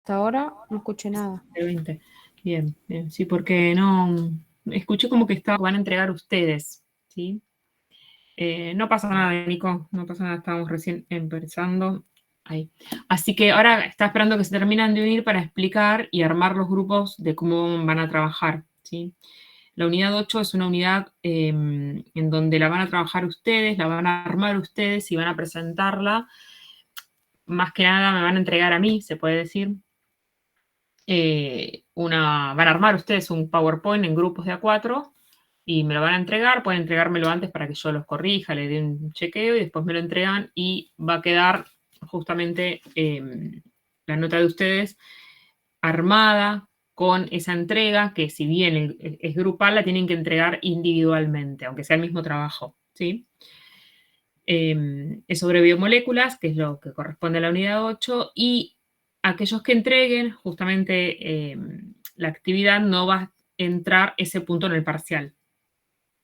Hasta ahora no escuché nada. El 20. Bien, bien. Sí, porque no... Escuché como que van a entregar ustedes, ¿sí? No pasa nada, Nico, no pasa nada, estábamos recién empezando. Ahí. Así que ahora está esperando que se terminen de unir para explicar y armar los grupos de cómo van a trabajar, ¿sí? La unidad 8 es una unidad en donde la van a trabajar ustedes, la van a armar ustedes y van a presentarla. Más que nada me van a entregar a mí, se puede decir. Van a armar ustedes un PowerPoint en grupos de A4 y me lo van a entregar, pueden entregármelo antes para que yo los corrija, le dé un chequeo y después me lo entregan y va a quedar justamente la nota de ustedes armada con esa entrega que si bien es grupal, la tienen que entregar individualmente, aunque sea el mismo trabajo, ¿sí? Es sobre biomoléculas, que es lo que corresponde a la unidad 8, y aquellos que entreguen justamente la actividad no va a entrar ese punto en el parcial,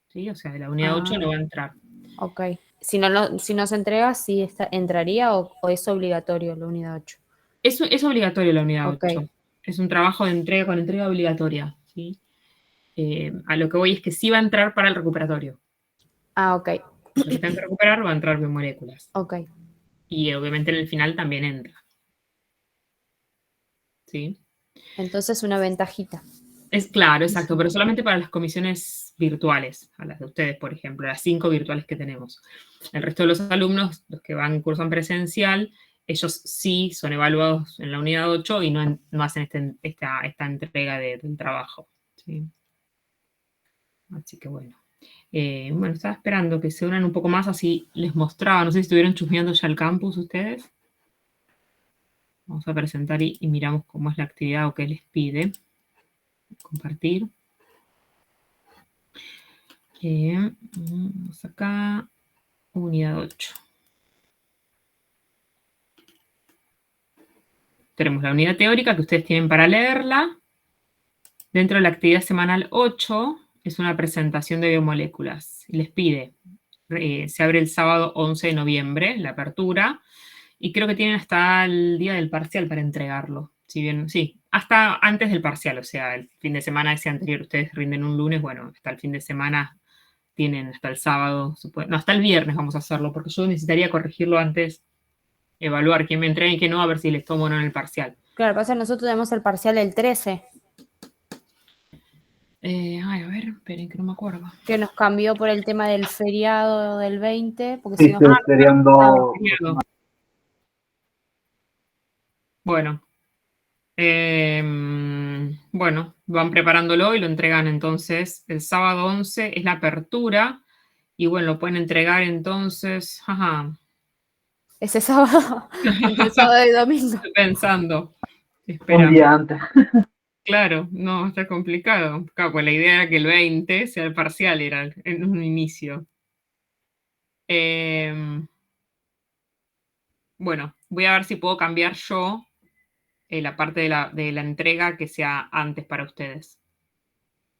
¿sí? O sea, de la unidad 8 no va a entrar. Ok. Si no se entrega, ¿sí entraría o es obligatorio la unidad 8? Es obligatorio la unidad Ok. 8. Es un trabajo de entrega con entrega obligatoria, ¿sí? A lo que voy es que sí va a entrar para el recuperatorio. Ah, ok. Lo que tengan que recuperar va a entrar biomoléculas. Ok. Y obviamente en el final también entra, ¿sí? Entonces una ventajita. Es claro, exacto, pero solamente para las comisiones virtuales, a las de ustedes, por ejemplo, las 5 virtuales que tenemos. El resto de los alumnos, los que van curso en presencial, ellos sí son evaluados en la unidad 8 y no hacen esta entrega del trabajo. ¿Sí? Así que bueno. Bueno, estaba esperando que se unan un poco más, así les mostraba. No sé si estuvieron chusmeando ya el campus ustedes. Vamos a presentar y miramos cómo es la actividad o qué les pide. Compartir. Vamos acá. Unidad 8. Tenemos la unidad teórica que ustedes tienen para leerla. Dentro de la actividad semanal 8 es una presentación de biomoléculas. Les pide, se abre el sábado 11 de noviembre, la apertura, y creo que tienen hasta el día del parcial para entregarlo. Si bien, sí, hasta antes del parcial, o sea, el fin de semana ese anterior, ustedes rinden un lunes, bueno, hasta el fin de semana tienen hasta el sábado, no, hasta el viernes vamos a hacerlo, porque yo necesitaría corregirlo antes, evaluar quién me entrega y quién no, a ver si les tomo o no en el parcial. Claro, pasa que nosotros tenemos el parcial el 13, A ver, esperen que no me acuerdo. que nos cambió por el tema del feriado del 20, porque si Sí, no... serían dos semanas. Bueno, bueno, van preparándolo y lo entregan entonces el sábado 11 es la apertura y bueno, lo pueden entregar entonces, ajá. Ese sábado, entre sábado y domingo. Estoy pensando, Un espera, día antes. claro, no, está complicado. Claro, pues la idea era que el 20 sea el parcial, era en un inicio. Bueno, voy a ver si puedo cambiar yo la parte de la entrega que sea antes para ustedes.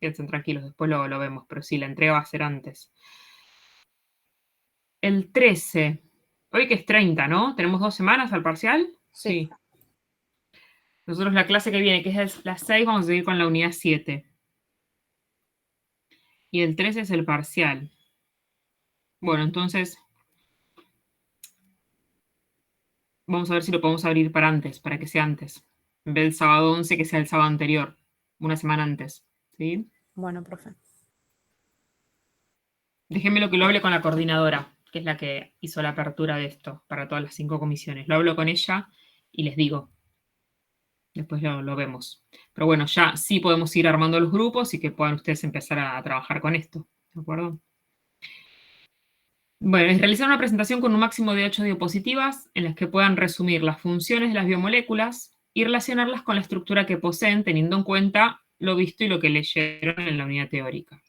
Quédense tranquilos, después lo vemos, pero sí, la entrega va a ser antes. El 13, hoy que es 30, ¿no? ¿Tenemos 2 semanas al parcial? Sí. Sí. Nosotros la clase que viene, que es las 6, vamos a seguir con la unidad 7. Y el 13 es el parcial. Bueno, entonces vamos a ver si lo podemos abrir para antes, para que sea antes. En vez del sábado 11, que sea el sábado anterior, una semana antes. ¿Sí? Bueno, profe. Déjenmelo que lo hable con la coordinadora, que es la que hizo la apertura de esto para todas las 5 comisiones. Lo hablo con ella y les digo. Después lo vemos. Pero bueno, ya sí podemos ir armando los grupos y que puedan ustedes empezar a trabajar con esto. ¿De acuerdo? Bueno, es realizar una presentación con un máximo de 8 diapositivas en las que puedan resumir las funciones de las biomoléculas y relacionarlas con la estructura que poseen, teniendo en cuenta lo visto y lo que leyeron en la unidad teórica.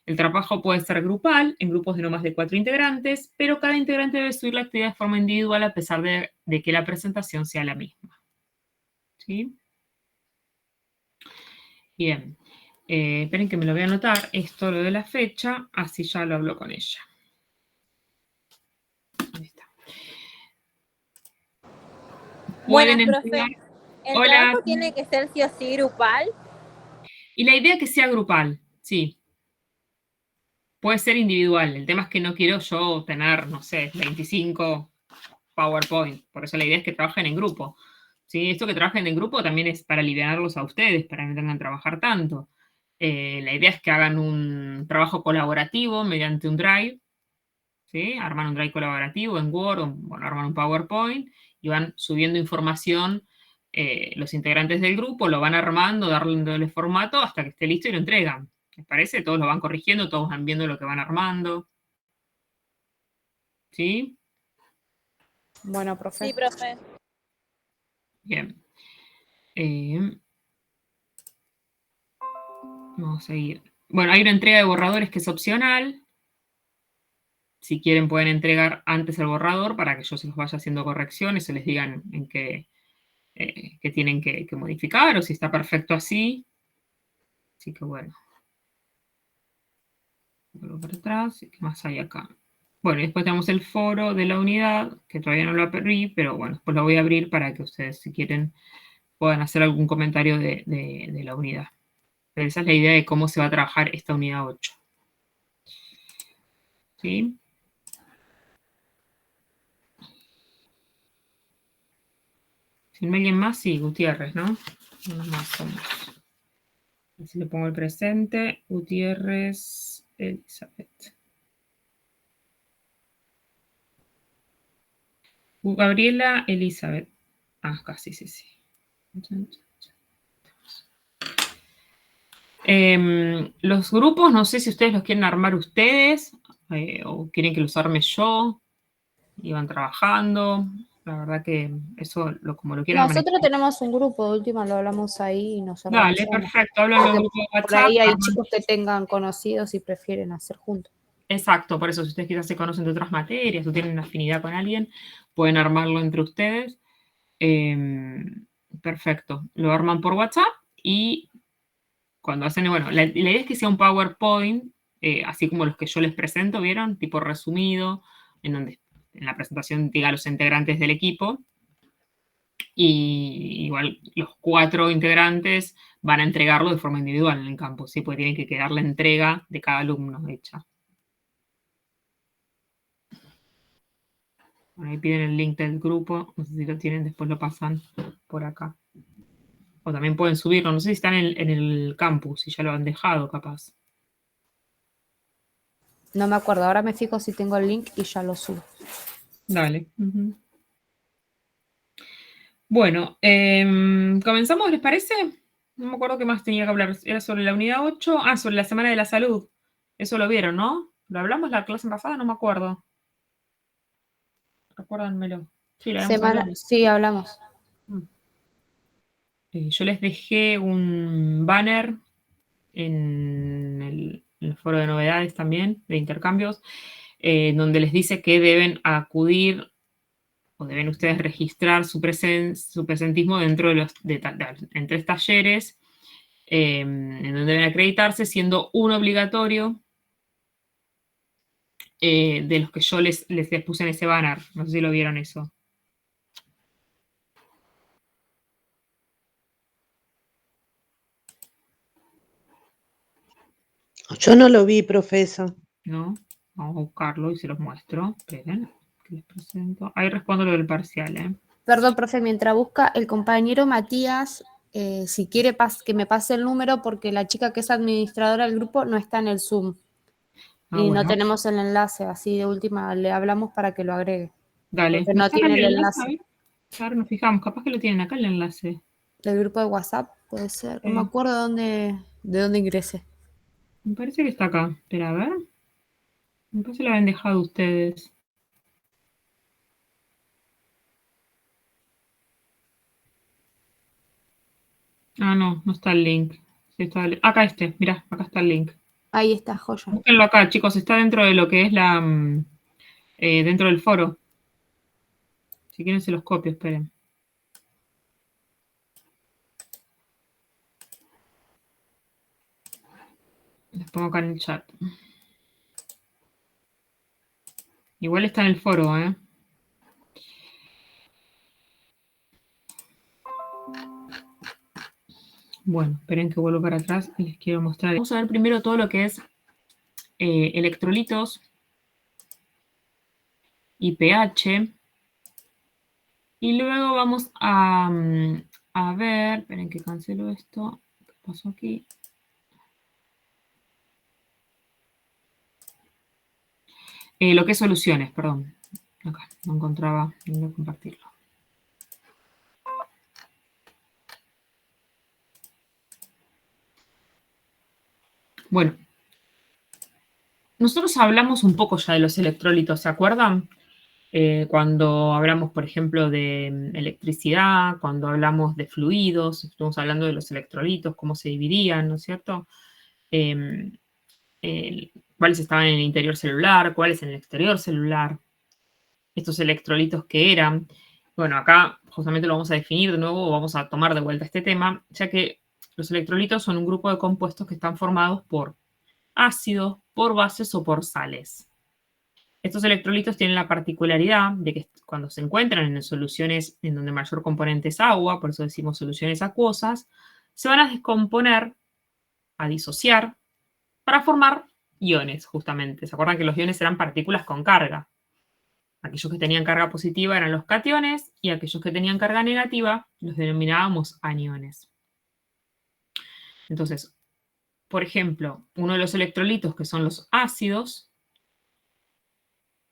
El trabajo puede ser grupal, en grupos de no más de 4 integrantes, pero cada integrante debe subir la actividad de forma individual a pesar de que la presentación sea la misma. ¿Sí? Bien. Esperen que me lo voy a anotar, esto lo de la fecha, así ya lo hablo con ella. Ahí está. Buenas, Pueden profe. entregar. ¿El Hola. trabajo tiene que ser sí o sí grupal? Y la idea es que sea grupal, sí. Puede ser individual. El tema es que no quiero yo tener, no sé, 25 PowerPoint. Por eso la idea es que trabajen en grupo. ¿Sí? Esto que trabajen en grupo también es para aliviarlos a ustedes, para que no tengan que trabajar tanto. La idea es que hagan un trabajo colaborativo mediante un Drive. ¿Sí? Arman un Drive colaborativo en Word, o, bueno, arman un PowerPoint y van subiendo información los integrantes del grupo, lo van armando, dándole formato hasta que esté listo y lo entregan. ¿Les parece? Todos lo van corrigiendo, todos van viendo lo que van armando. ¿Sí? Bueno, profe. Sí, profe. Bien. Vamos a seguir. Bueno, hay una entrega de borradores que es opcional. Si quieren pueden entregar antes el borrador para que yo se los vaya haciendo correcciones, se les digan en qué tienen que modificar o si está perfecto así. Así que bueno. Vuelvo para atrás. ¿Qué más hay acá? Bueno, y después tenemos el foro de la unidad, que todavía no lo abrí, pero bueno, después lo voy a abrir para que ustedes, si quieren, puedan hacer algún comentario de la unidad. Pero esa es la idea de cómo se va a trabajar esta unidad 8. ¿Sí? Si no hay alguien más, sí, Gutiérrez, ¿no? Uno más somos. Así le pongo el presente. Gutiérrez, Elizabeth. Gabriela, Elizabeth. Ah, casi, sí, sí. Los grupos, no sé si ustedes los quieren armar ustedes o quieren que los arme yo. Y van trabajando. La verdad que eso, como lo quieran Nosotros manejar. tenemos un grupo, de última lo hablamos ahí y nos Dale, organizamos. perfecto. Hablo en el grupo de Por WhatsApp. ahí hay chicos que tengan conocidos y prefieren hacer juntos. Exacto, por eso si ustedes quizás se conocen de otras materias o tienen afinidad con alguien, pueden armarlo entre ustedes. Perfecto. Lo arman por WhatsApp y cuando hacen, bueno, la idea es que sea un PowerPoint, así como los que yo les presento, ¿vieron? Tipo resumido, en donde en la presentación diga los integrantes del equipo. Y igual los 4 integrantes van a entregarlo de forma individual en el campus, ¿sí? Porque tiene que quedar la entrega de cada alumno hecha. Bueno, ahí piden el link del grupo, no sé si lo tienen, después lo pasan por acá. O también pueden subirlo, no sé si están en el campus, si ya lo han dejado capaz. No me acuerdo, ahora me fijo si tengo el link y ya lo subo. Dale. Bueno, comenzamos, ¿les parece? No me acuerdo qué más tenía que hablar. Era sobre la unidad 8. Ah, sobre la Semana de la Salud. Eso lo vieron, ¿no? ¿Lo hablamos la clase pasada? No me acuerdo. Recuérdanmelo. Sí, lo habíamos hablado. Sí, hablamos. Yo les dejé un banner en el foro de novedades también, de intercambios, donde les dice que deben acudir o deben ustedes registrar su presentismo dentro de en 3 talleres, en donde deben acreditarse, siendo uno obligatorio de los que yo les puse en ese banner. No sé si lo vieron eso. Yo no lo vi, profesor. ¿No? Vamos a buscarlo y se los muestro. Esperen, que les presento. Ahí respondo lo del parcial, ¿eh? Perdón, profe, mientras busca el compañero Matías, si quiere que me pase el número porque la chica que es administradora del grupo no está en el Zoom. Y bueno. no tenemos el enlace, así de última le hablamos para que lo agregue. Dale. Porque no tiene el enlace. Ahora nos fijamos, capaz que lo tienen acá el enlace. Del grupo de WhatsApp, puede ser. No me acuerdo de dónde ingresé. Me parece que está acá. Espera, a ver. Me parece que lo habían dejado ustedes. Ah, no, no está el link. Sí, acá mirá, acá está el link. Ahí está, joya. Búsquenlo acá, chicos, está dentro de lo que es dentro del foro. Si quieren se los copio, esperen. Les pongo acá en el chat. Igual está en el foro, ¿eh? Bueno, esperen que vuelvo para atrás y les quiero mostrar. Vamos a ver primero todo lo que es electrolitos y pH. Y luego vamos a ver, esperen que cancelo esto. ¿Qué pasó aquí? Lo que es soluciones, perdón. Acá, no encontraba dónde compartirlo. Bueno, nosotros hablamos un poco ya de los electrolitos, ¿se acuerdan? Cuando hablamos, por ejemplo, de electricidad, cuando hablamos de fluidos, estuvimos hablando de los electrolitos, cómo se dividían, ¿no es cierto? Cuáles estaban en el interior celular, cuáles en el exterior celular, estos electrolitos que eran. Bueno, acá justamente lo vamos a definir de nuevo, vamos a tomar de vuelta este tema, ya que los electrolitos son un grupo de compuestos que están formados por ácidos, por bases o por sales. Estos electrolitos tienen la particularidad de que cuando se encuentran en soluciones en donde el mayor componente es agua, por eso decimos soluciones acuosas, se van a descomponer, a disociar, para formar iones, justamente. ¿Se acuerdan que los iones eran partículas con carga? Aquellos que tenían carga positiva eran los cationes y aquellos que tenían carga negativa los denominábamos aniones. Entonces, por ejemplo, uno de los electrolitos que son los ácidos,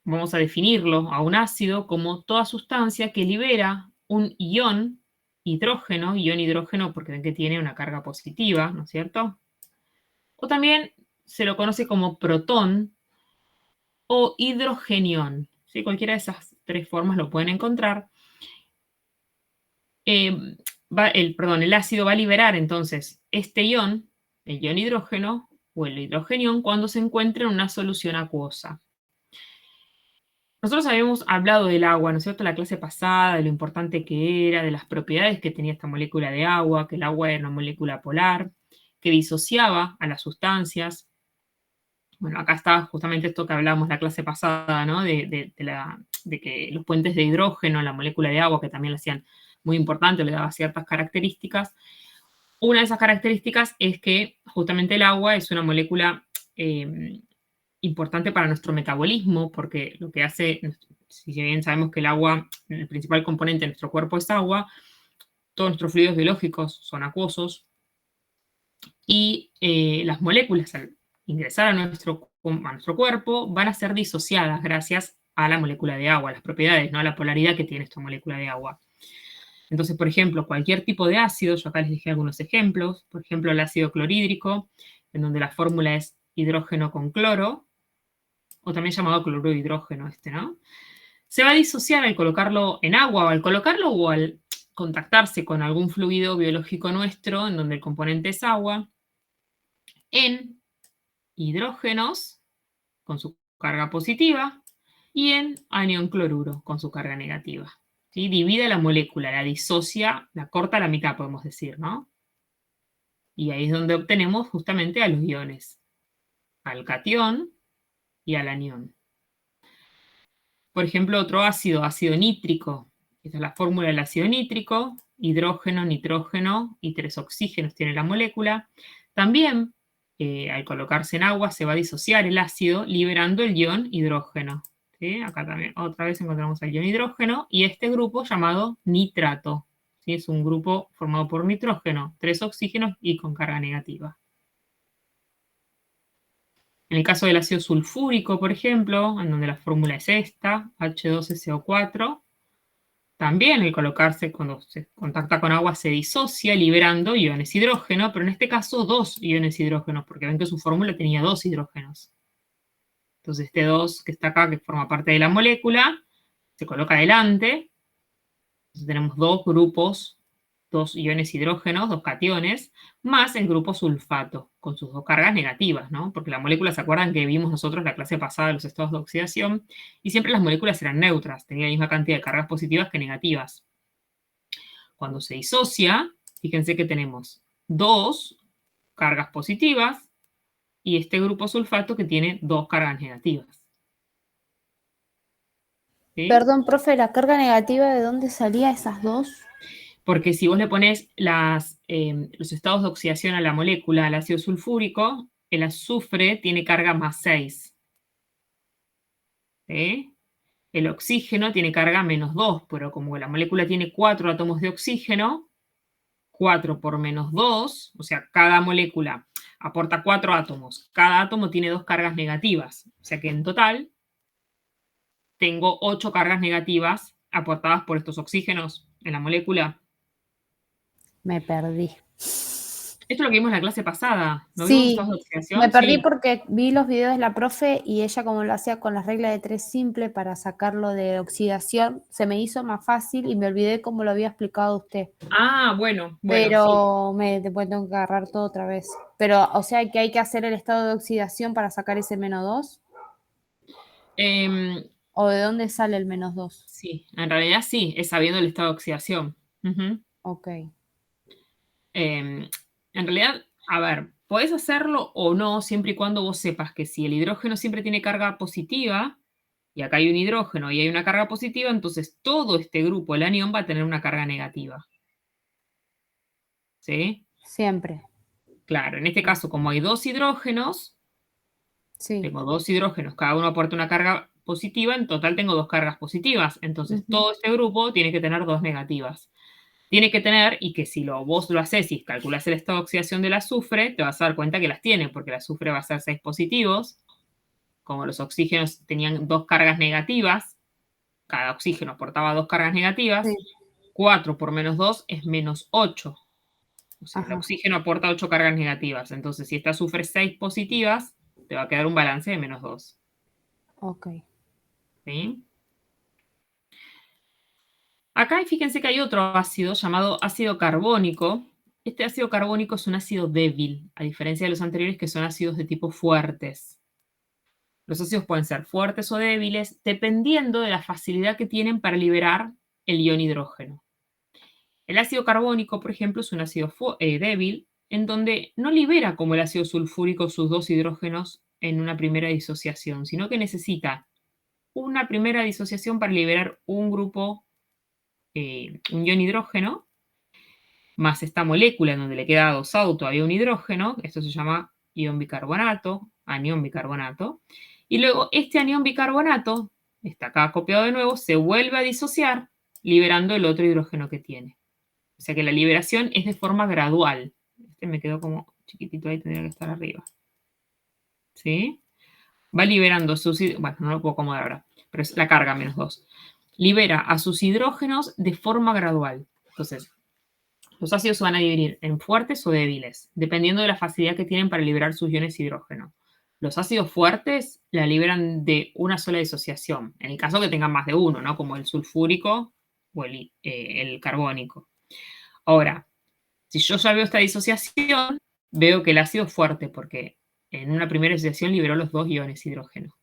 vamos a definirlo a un ácido como toda sustancia que libera un ion hidrógeno porque ven que tiene una carga positiva, ¿no es cierto? O también se lo conoce como protón o hidrogenión, ¿sí? Cualquiera de esas tres formas lo pueden encontrar. El ácido va a liberar entonces este ion, el ion hidrógeno o el hidrogenión, cuando se encuentre en una solución acuosa. Nosotros habíamos hablado del agua, ¿no es cierto?, la clase pasada, de lo importante que era, de las propiedades que tenía esta molécula de agua, que el agua era una molécula polar, que disociaba a las sustancias. Bueno, acá está justamente esto que hablábamos la clase pasada, ¿no?, de que los puentes de hidrógeno, la molécula de agua, que también la hacían muy importante, le daba ciertas características. Una de esas características es que justamente el agua es una molécula importante para nuestro metabolismo, porque lo que hace, si bien sabemos que el agua, el principal componente de nuestro cuerpo es agua, todos nuestros fluidos biológicos son acuosos, y las moléculas al ingresar a nuestro cuerpo van a ser disociadas gracias a la molécula de agua, las propiedades, ¿no?, a la polaridad que tiene esta molécula de agua. Entonces, por ejemplo, cualquier tipo de ácido, yo acá les dije algunos ejemplos, por ejemplo, el ácido clorhídrico, en donde la fórmula es hidrógeno con cloro, o también llamado cloruro de hidrógeno ¿no? Se va a disociar al colocarlo en agua, o al colocarlo o al contactarse con algún fluido biológico nuestro, en donde el componente es agua, en hidrógenos con su carga positiva y en anión cloruro con su carga negativa. ¿Sí? Divide la molécula, la disocia, la corta a la mitad, podemos decir, ¿no? Y ahí es donde obtenemos justamente a los iones, al catión y al anión. Por ejemplo, otro ácido nítrico. Esta es la fórmula del ácido nítrico, hidrógeno, nitrógeno y 3 oxígenos tiene la molécula. También, al colocarse en agua, se va a disociar el ácido liberando el ion hidrógeno. ¿Sí? Acá también otra vez encontramos el ion hidrógeno y este grupo llamado nitrato. ¿Sí? Es un grupo formado por nitrógeno, 3 oxígenos y con carga negativa. En el caso del ácido sulfúrico, por ejemplo, en donde la fórmula es esta, H2SO4, también el colocarse cuando se contacta con agua se disocia liberando iones hidrógeno, pero en este caso 2 iones hidrógenos, porque ven que su fórmula tenía 2 hidrógenos. Entonces este 2 que está acá, que forma parte de la molécula, se coloca adelante. Entonces tenemos 2 grupos, 2 iones hidrógenos, 2 cationes, más el grupo sulfato, con sus 2 cargas negativas, ¿no? Porque la molécula, ¿se acuerdan que vimos nosotros la clase pasada de los estados de oxidación? Y siempre las moléculas eran neutras, tenían la misma cantidad de cargas positivas que negativas. Cuando se disocia, fíjense que tenemos 2 cargas positivas y este grupo sulfato que tiene 2 cargas negativas. ¿Sí? Perdón, profe, ¿la carga negativa de dónde salía esas dos? Porque si vos le pones los estados de oxidación a la molécula, al ácido sulfúrico, el azufre tiene carga +6. ¿Sí? El oxígeno tiene carga -2, pero como la molécula tiene 4 átomos de oxígeno, 4 por -2, o sea, cada molécula aporta 4 átomos. Cada átomo tiene 2 cargas negativas. O sea que en total tengo 8 cargas negativas aportadas por estos oxígenos en la molécula. Me perdí. Esto es lo que vimos en la clase pasada. ¿No vimos Sí, estados de oxidación? me perdí Sí. porque vi los videos de la profe y ella como lo hacía con la regla de 3 simple para sacarlo de oxidación, se me hizo más fácil y me olvidé cómo lo había explicado usted. Ah, bueno, sí. Pero después tengo que agarrar todo otra vez. Pero, o sea, que hay que hacer el estado de oxidación para sacar ese -2. ¿O de dónde sale el -2? Sí, en realidad sí, es sabiendo el estado de oxidación. Ok. En realidad, a ver, podés hacerlo o no siempre y cuando vos sepas que si el hidrógeno siempre tiene carga positiva, y acá hay un hidrógeno y hay una carga positiva, entonces todo este grupo, el anión, va a tener una carga negativa. ¿Sí? Siempre. Claro, en este caso, como hay 2 hidrógenos, Sí. tengo 2 hidrógenos, cada uno aporta una carga positiva, en total tengo 2 cargas positivas. Entonces, todo este grupo tiene que tener 2 negativas. Tiene que tener, y que si vos lo haces y calculás el estado de oxidación del azufre, te vas a dar cuenta que las tiene, porque el azufre va a ser 6 positivos. Como los oxígenos tenían 2 cargas negativas, cada oxígeno aportaba 2 cargas negativas, Sí. 4 por -2 es -8. O sea, el Ajá. oxígeno aporta 8 cargas negativas. Entonces, si este azufre es 6 positivas, te va a quedar un balance de -2. Ok. ¿Sí? Acá fíjense que hay otro ácido llamado ácido carbónico. Este ácido carbónico es un ácido débil, a diferencia de los anteriores que son ácidos de tipo fuertes. Los ácidos pueden ser fuertes o débiles dependiendo de la facilidad que tienen para liberar el ion hidrógeno. El ácido carbónico, por ejemplo, es un ácido débil en donde no libera como el ácido sulfúrico sus 2 hidrógenos en una primera disociación, sino que necesita una primera disociación para liberar un grupo, un ion hidrógeno, más esta molécula en donde le queda adosado todavía un hidrógeno, esto se llama ion bicarbonato, anión bicarbonato, y luego este anión bicarbonato, está acá copiado de nuevo, se vuelve a disociar, liberando el otro hidrógeno que tiene. O sea que la liberación es de forma gradual. Este me quedó como chiquitito ahí, tendría que estar arriba. ¿Sí? Va liberando sus... Bueno, no lo puedo acomodar ahora, pero es la carga -2. Libera a sus hidrógenos de forma gradual. Entonces, los ácidos se van a dividir en fuertes o débiles, dependiendo de la facilidad que tienen para liberar sus iones hidrógeno. Los ácidos fuertes la liberan de una sola disociación, en el caso que tengan más de uno, ¿no? Como el sulfúrico o el carbónico. Ahora, si yo ya veo esta disociación, veo que el ácido es fuerte porque en una primera disociación liberó los 2 iones hidrógeno.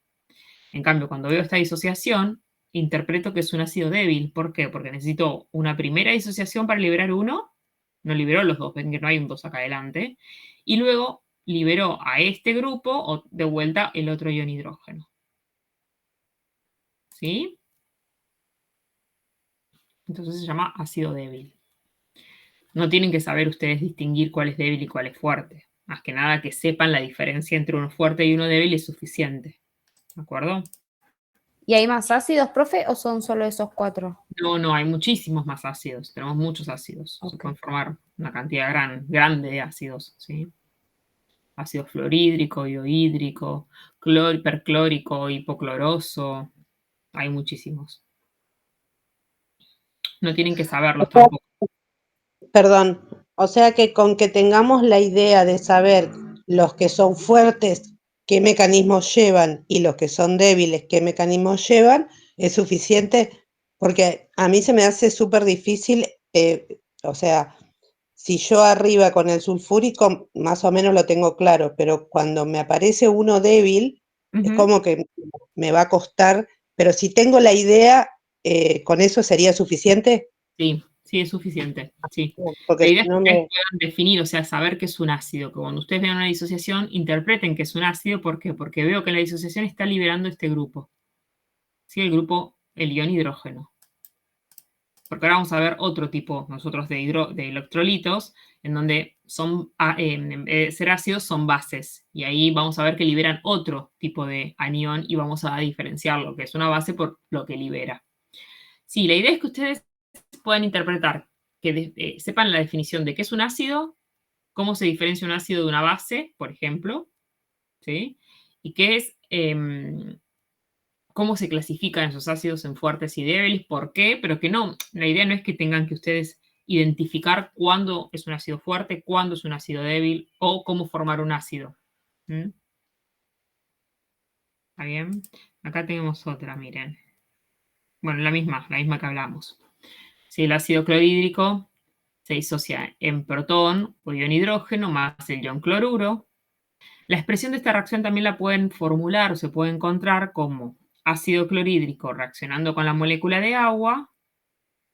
En cambio, cuando veo esta disociación, interpreto que es un ácido débil. ¿Por qué? Porque necesito una primera disociación para liberar uno, no liberó los 2, ven que no hay un 2 acá adelante, y luego liberó a este grupo o de vuelta el otro ion hidrógeno. ¿Sí? Entonces se llama ácido débil. No tienen que saber ustedes distinguir cuál es débil y cuál es fuerte. Más que nada que sepan la diferencia entre uno fuerte y uno débil es suficiente. ¿De acuerdo? ¿Y hay más ácidos, profe, o son solo esos 4? No, hay muchísimos más ácidos. Tenemos muchos ácidos. Se Ok. pueden formar una cantidad grande de ácidos, ¿sí? Ácido fluorhídrico, iohídrico, perclórico, hipocloroso. Hay muchísimos. No tienen que saberlos tampoco. Perdón, o sea que con que tengamos la idea de saber los que son fuertes, qué mecanismos llevan, y los que son débiles, qué mecanismos llevan, es suficiente, porque a mí se me hace súper difícil, o sea, si yo arriba con el sulfúrico más o menos lo tengo claro, pero cuando me aparece uno débil, es como que me va a costar, pero si tengo la idea, ¿con eso sería suficiente? Sí, es suficiente. Sí. Porque La idea si es que no ustedes me... puedan definir, o sea, saber que es un ácido. Que cuando ustedes vean una disociación, interpreten que es un ácido. ¿Por qué? Porque veo que la disociación está liberando este grupo. ¿Sí? El grupo, el ion hidrógeno. Porque ahora vamos a ver otro tipo nosotros de electrolitos, en donde son, en vez de ser ácidos, son bases. Y ahí vamos a ver que liberan otro tipo de anión y vamos a diferenciar lo que es una base por lo que libera. Sí, la idea es que ustedes puedan interpretar, que sepan la definición de qué es un ácido, cómo se diferencia un ácido de una base, por ejemplo, ¿sí? Y qué es, cómo se clasifican esos ácidos en fuertes y débiles, por qué, pero que no, la idea no es que tengan que ustedes identificar cuándo es un ácido fuerte, cuándo es un ácido débil o cómo formar un ácido. ¿Mm? ¿Está bien? Acá tenemos otra, miren. Bueno, la misma que hablamos. Si el ácido clorhídrico se disocia en protón o ion hidrógeno más el ion cloruro. La expresión de esta reacción también la pueden formular o se puede encontrar como ácido clorhídrico reaccionando con la molécula de agua,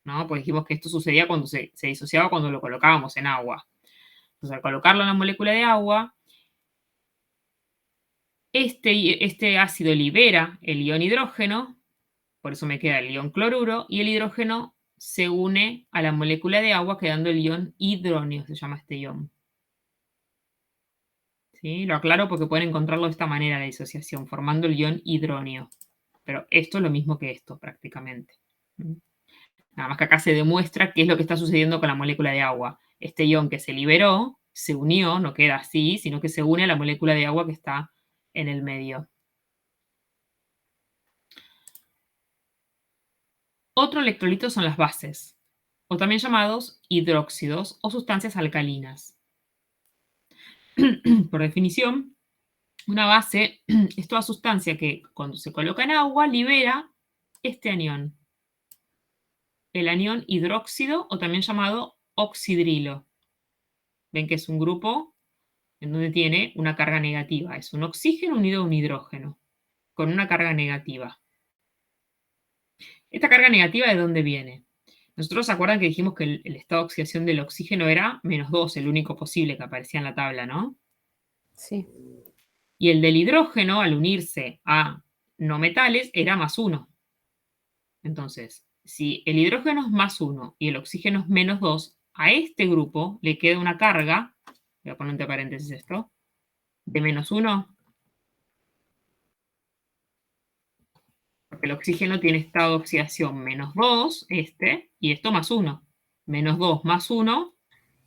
¿no? Pues dijimos que esto sucedía cuando se disociaba cuando lo colocábamos en agua. Entonces, al colocarlo en la molécula de agua, este ácido libera el ion hidrógeno, por eso me queda el ion cloruro, y el hidrógeno se une a la molécula de agua quedando el ion hidróneo, se llama este ion. ¿Sí? Lo aclaro porque pueden encontrarlo de esta manera, la disociación, formando el ion hidróneo. Pero esto es lo mismo que esto, prácticamente. Nada más que acá se demuestra qué es lo que está sucediendo con la molécula de agua. Este ion que se liberó, se unió, no queda así, sino que se une a la molécula de agua que está en el medio. Otro electrolito son las bases, o también llamados hidróxidos o sustancias alcalinas. Por definición, una base es toda sustancia que cuando se coloca en agua libera este anión, el anión hidróxido o también llamado oxidrilo. Ven que es un grupo en donde tiene una carga negativa. Es un oxígeno unido a un hidrógeno con una carga negativa. ¿Esta carga negativa de dónde viene? Nosotros se acuerdan que dijimos que el estado de oxidación del oxígeno era -2, el único posible que aparecía en la tabla, ¿no? Sí. Y el del hidrógeno, al unirse a no metales, era +1. Entonces, si el hidrógeno es +1 y el oxígeno es -2, a este grupo le queda una carga, voy a poner entre paréntesis esto, de -1. Porque el oxígeno tiene estado de oxidación -2, y esto +1. -2 más 1,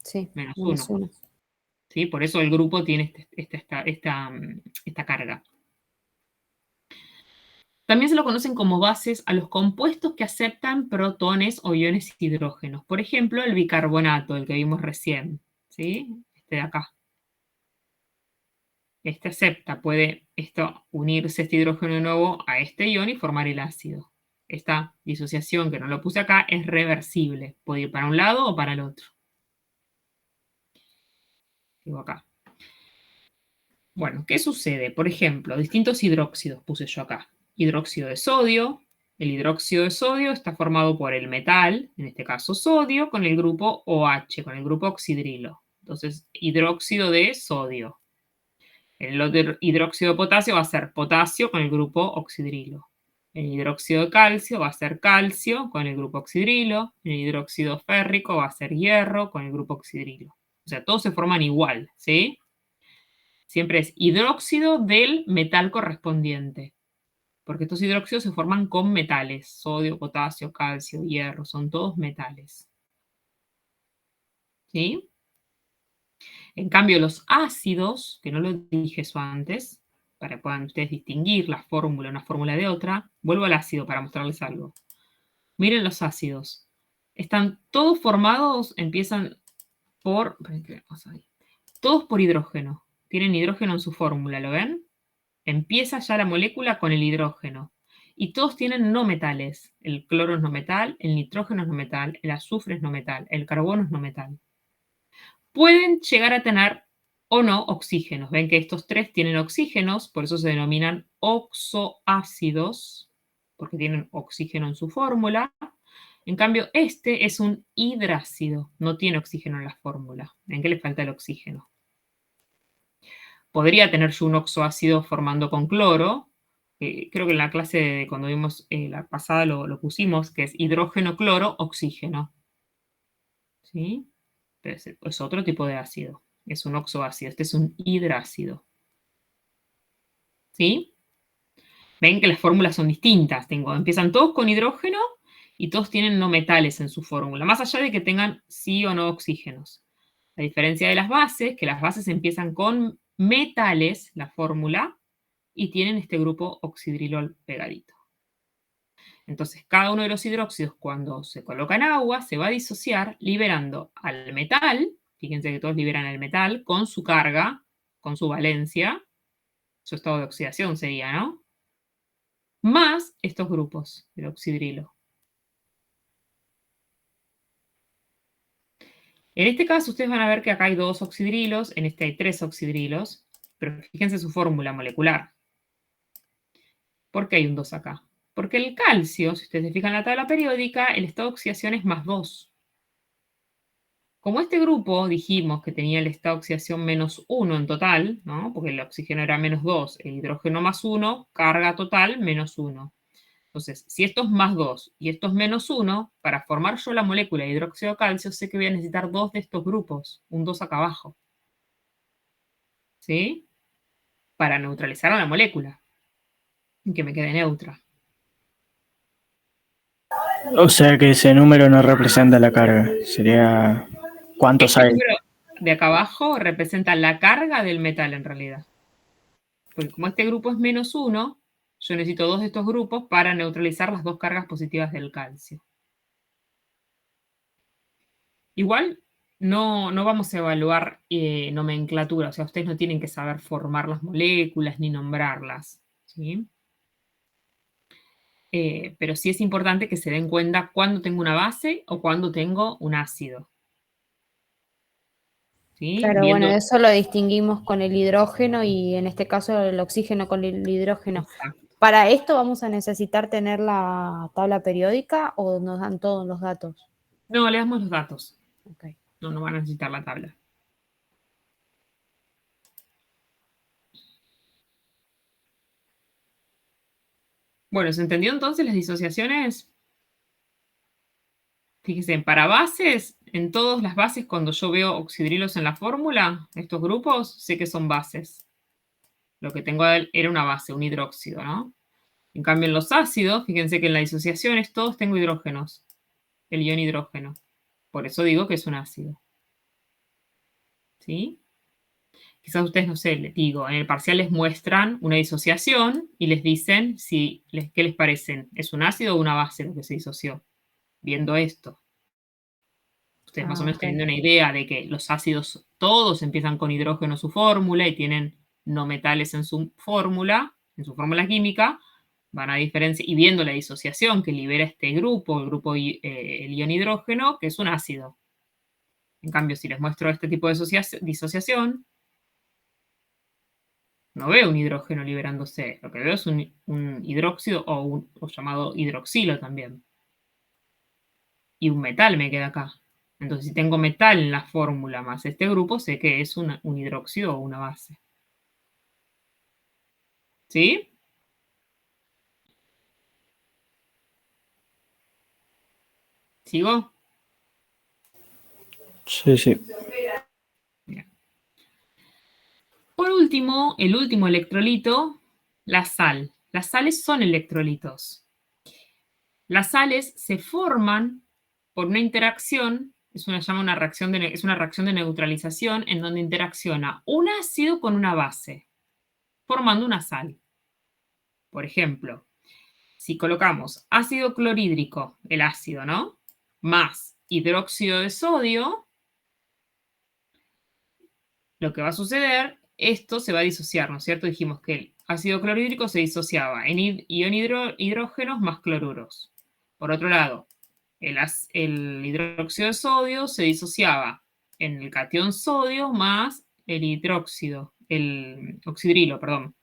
Sí, -1. ¿Sí? Por eso el grupo tiene esta carga. También se lo conocen como bases a los compuestos que aceptan protones o iones hidrógenos. Por ejemplo, el bicarbonato, el que vimos recién. ¿Sí? Este de acá. Este acepta, puede unirse este hidrógeno de nuevo a este ion y formar el ácido. Esta disociación, que no lo puse acá, es reversible. Puede ir para un lado o para el otro. Digo acá. Bueno, ¿qué sucede? Por ejemplo, distintos hidróxidos puse yo acá. Hidróxido de sodio. El hidróxido de sodio está formado por el metal, en este caso sodio, con el grupo OH, con el grupo oxidrilo. Entonces, hidróxido de sodio. El otro hidróxido de potasio va a ser potasio con el grupo oxidrilo. El hidróxido de calcio va a ser calcio con el grupo oxidrilo. El hidróxido férrico va a ser hierro con el grupo oxidrilo. O sea, todos se forman igual, ¿sí? Siempre es hidróxido del metal correspondiente. Porque estos hidróxidos se forman con metales. Sodio, potasio, calcio, hierro. Son todos metales. ¿Sí? En cambio, los ácidos, que no lo dije eso antes, para que puedan ustedes distinguir la fórmula, una fórmula de otra, vuelvo al ácido para mostrarles algo. Miren los ácidos. Están todos formados, empiezan por... Todos por hidrógeno. Tienen hidrógeno en su fórmula, ¿lo ven? Empieza ya la molécula con el hidrógeno. Y todos tienen no metales. El cloro es no metal, el nitrógeno es no metal, el azufre es no metal, el carbono es no metal. Pueden llegar a tener o no oxígenos. Ven que estos tres tienen oxígenos, por eso se denominan oxoácidos, porque tienen oxígeno en su fórmula. En cambio, este es un hidrácido, no tiene oxígeno en la fórmula. ¿En qué le falta el oxígeno? Podría tener yo un oxoácido formando con cloro, creo que en la clase, cuando vimos la pasada, lo pusimos, que es hidrógeno, cloro, oxígeno. ¿Sí? Pero es otro tipo de ácido. Es un oxoácido. Este es un hidrácido. ¿Sí? Ven que las fórmulas son distintas. Empiezan todos con hidrógeno y todos tienen no metales en su fórmula, más allá de que tengan sí o no oxígenos. La diferencia de las bases, que las bases empiezan con metales, la fórmula, y tienen este grupo oxidrilol pegadito. Entonces, cada uno de los hidróxidos, cuando se coloca en agua, se va a disociar liberando al metal, fíjense que todos liberan el metal, con su carga, con su valencia, su estado de oxidación sería, ¿no? Más estos grupos del oxidrilo. En este caso, ustedes van a ver que acá hay 2 oxidrilos, en este hay 3 oxidrilos, pero fíjense su fórmula molecular. ¿Por qué hay un 2 acá? Porque el calcio, si ustedes se fijan en la tabla periódica, el estado de oxidación es más 2. Como este grupo dijimos que tenía el estado de oxidación menos 1 en total, ¿no? Porque el oxígeno era menos 2, el hidrógeno más 1, carga total menos 1. Entonces, si esto es más 2 y esto es menos 1, para formar yo la molécula de hidróxido de calcio, sé que voy a necesitar 2 de estos grupos, un 2 acá abajo. ¿Sí? Para neutralizar a la molécula. Y que me quede neutra. O sea que ese número no representa la carga. Sería cuántos Este hay. número de acá abajo representa la carga del metal en realidad. Porque como este grupo es menos 1, yo necesito 2 de estos grupos para neutralizar las 2 cargas positivas del calcio. Igual no vamos a evaluar nomenclatura, o sea, ustedes no tienen que saber formar las moléculas ni nombrarlas, ¿sí? Pero sí es importante que se den cuenta cuándo tengo una base o cuándo tengo un ácido. ¿Sí? Claro, bueno, eso lo distinguimos con el hidrógeno y en este caso el oxígeno con el hidrógeno. Exacto. ¿Para esto vamos a necesitar tener la tabla periódica o nos dan todos los datos? No, le damos los datos. Okay. No van a necesitar la tabla. Bueno, ¿se entendió entonces las disociaciones? Fíjense, para bases, en todas las bases, cuando yo veo oxidrilos en la fórmula, estos grupos, sé que son bases. Lo que tengo era una base, un hidróxido, ¿no? En cambio, en los ácidos, fíjense que en las disociaciones todos tengo hidrógenos, el ion hidrógeno. Por eso digo que es un ácido. ¿Sí? Quizás ustedes, no sé, les digo, en el parcial les muestran una disociación y les dicen qué les parecen. ¿Es un ácido o una base lo que se disoció? Viendo esto. Ustedes más o menos teniendo una idea de que los ácidos todos empiezan con hidrógeno en su fórmula y tienen no metales en su fórmula química, van a diferenciar, y viendo la disociación que libera este grupo, el ion hidrógeno, que es un ácido. En cambio, si les muestro este tipo de disociación, no veo un hidrógeno liberándose. Lo que veo es un hidróxido o llamado hidroxilo también. Y un metal me queda acá. Entonces, si tengo metal en la fórmula más este grupo, sé que es un hidróxido o una base. ¿Sí? ¿Sigo? Sí. Bien. Por último, el último electrolito, la sal. Las sales son electrolitos. Las sales se forman por una interacción, es una reacción de neutralización en donde interacciona un ácido con una base, formando una sal. Por ejemplo, si colocamos ácido clorhídrico, el ácido, ¿no? Más hidróxido de sodio, lo que va a suceder, esto se va a disociar, ¿no es cierto? Dijimos que el ácido clorhídrico se disociaba en ion hidrógenos más cloruros. Por otro lado, el hidróxido de sodio se disociaba en el catión sodio más el oxidrilo, perdón.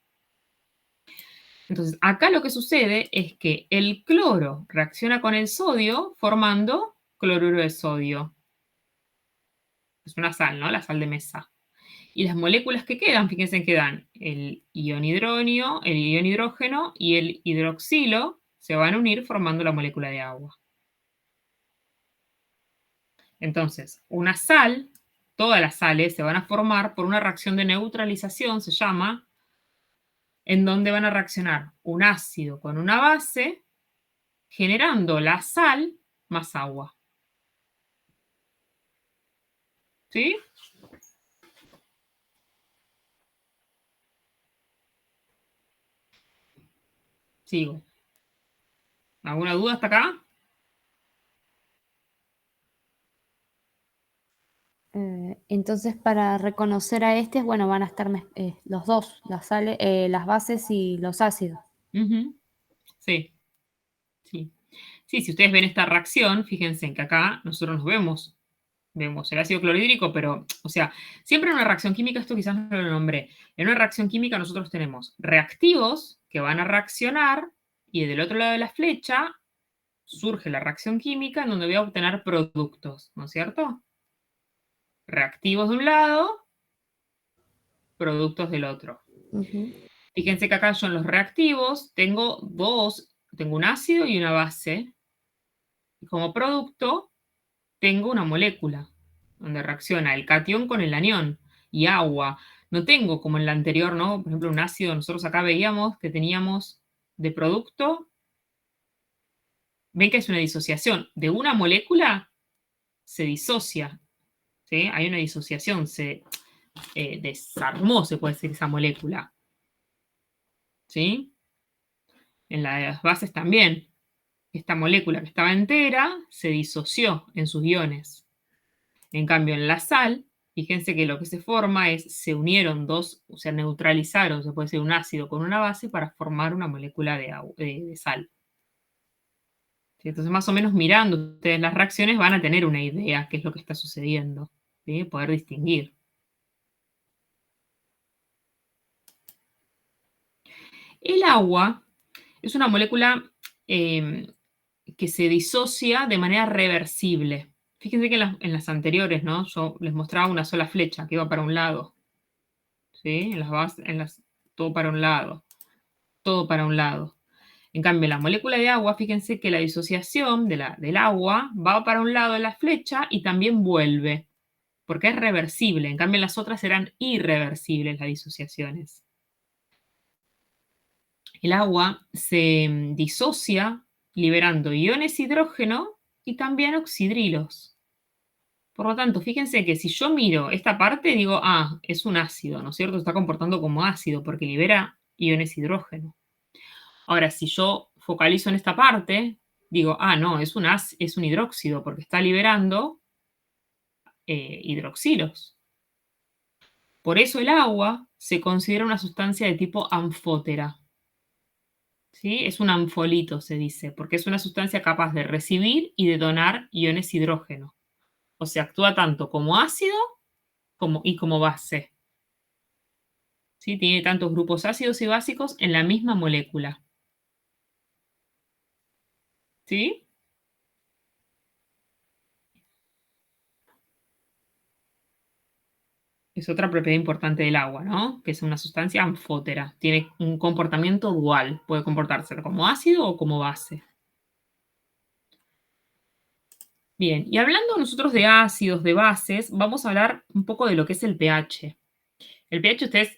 Entonces, acá lo que sucede es que el cloro reacciona con el sodio formando cloruro de sodio. Es una sal, ¿no? La sal de mesa. Y las moléculas que quedan, fíjense que quedan el ion hidronio, el ion hidrógeno y el hidroxilo, se van a unir formando la molécula de agua. Entonces, una sal, todas las sales se van a formar por una reacción de neutralización, se llama, en donde van a reaccionar un ácido con una base, generando la sal más agua. ¿Sí? Sigo. ¿Alguna duda hasta acá? Entonces, para reconocer a bueno, van a estar los dos, las bases y los ácidos. Ujú. Sí. Sí. Sí, si ustedes ven esta reacción, fíjense en que acá nosotros nos vemos el ácido clorhídrico, pero, o sea, siempre en una reacción química, esto quizás no lo nombré, en una reacción química nosotros tenemos reactivos que van a reaccionar y del otro lado de la flecha surge la reacción química en donde voy a obtener productos, ¿no es cierto? Reactivos de un lado, productos del otro. Ujú. Fíjense que acá yo en los reactivos tengo un ácido y una base, y como producto tengo una molécula donde reacciona el catión con el anión y agua. No tengo como en la anterior, ¿no? Por ejemplo, un ácido, nosotros acá veíamos que teníamos de producto, ven que es una disociación. De una molécula se disocia, ¿sí? Hay una disociación, se desarmó, se puede decir, esa molécula. ¿Sí? En las bases también. Esta molécula que estaba entera se disoció en sus iones. En cambio, en la sal, fíjense que lo que se forma se unieron dos, o sea, neutralizaron, se puede decir, un ácido con una base para formar una molécula de sal. ¿Sí? Entonces, más o menos mirando ustedes las reacciones van a tener una idea qué es lo que está sucediendo, ¿sí? Poder distinguir. El agua es una molécula que se disocia de manera reversible. Fíjense que en las anteriores, ¿no? Yo les mostraba una sola flecha que iba para un lado. ¿Sí? Todo para un lado. Todo para un lado. En cambio, la molécula de agua, fíjense que la disociación del agua va para un lado de la flecha y también vuelve, porque es reversible. En cambio, las otras eran irreversibles las disociaciones. El agua se disocia liberando iones hidrógeno y también oxidrilos. Por lo tanto, fíjense que si yo miro esta parte, digo, es un ácido, ¿no es cierto? Se está comportando como ácido porque libera iones hidrógeno. Ahora, si yo focalizo en esta parte, digo, no, es un hidróxido porque está liberando hidroxilos. Por eso el agua se considera una sustancia de tipo anfótera. ¿Sí? Es un anfolito, se dice, porque es una sustancia capaz de recibir y de donar iones hidrógeno. O sea, actúa tanto como ácido y como base. ¿Sí? Tiene tantos grupos ácidos y básicos en la misma molécula. ¿Sí? Es otra propiedad importante del agua, ¿no? Que es una sustancia anfótera. Tiene un comportamiento dual. Puede comportarse como ácido o como base. Bien, y hablando nosotros de ácidos, de bases, vamos a hablar un poco de lo que es el pH. El pH ustedes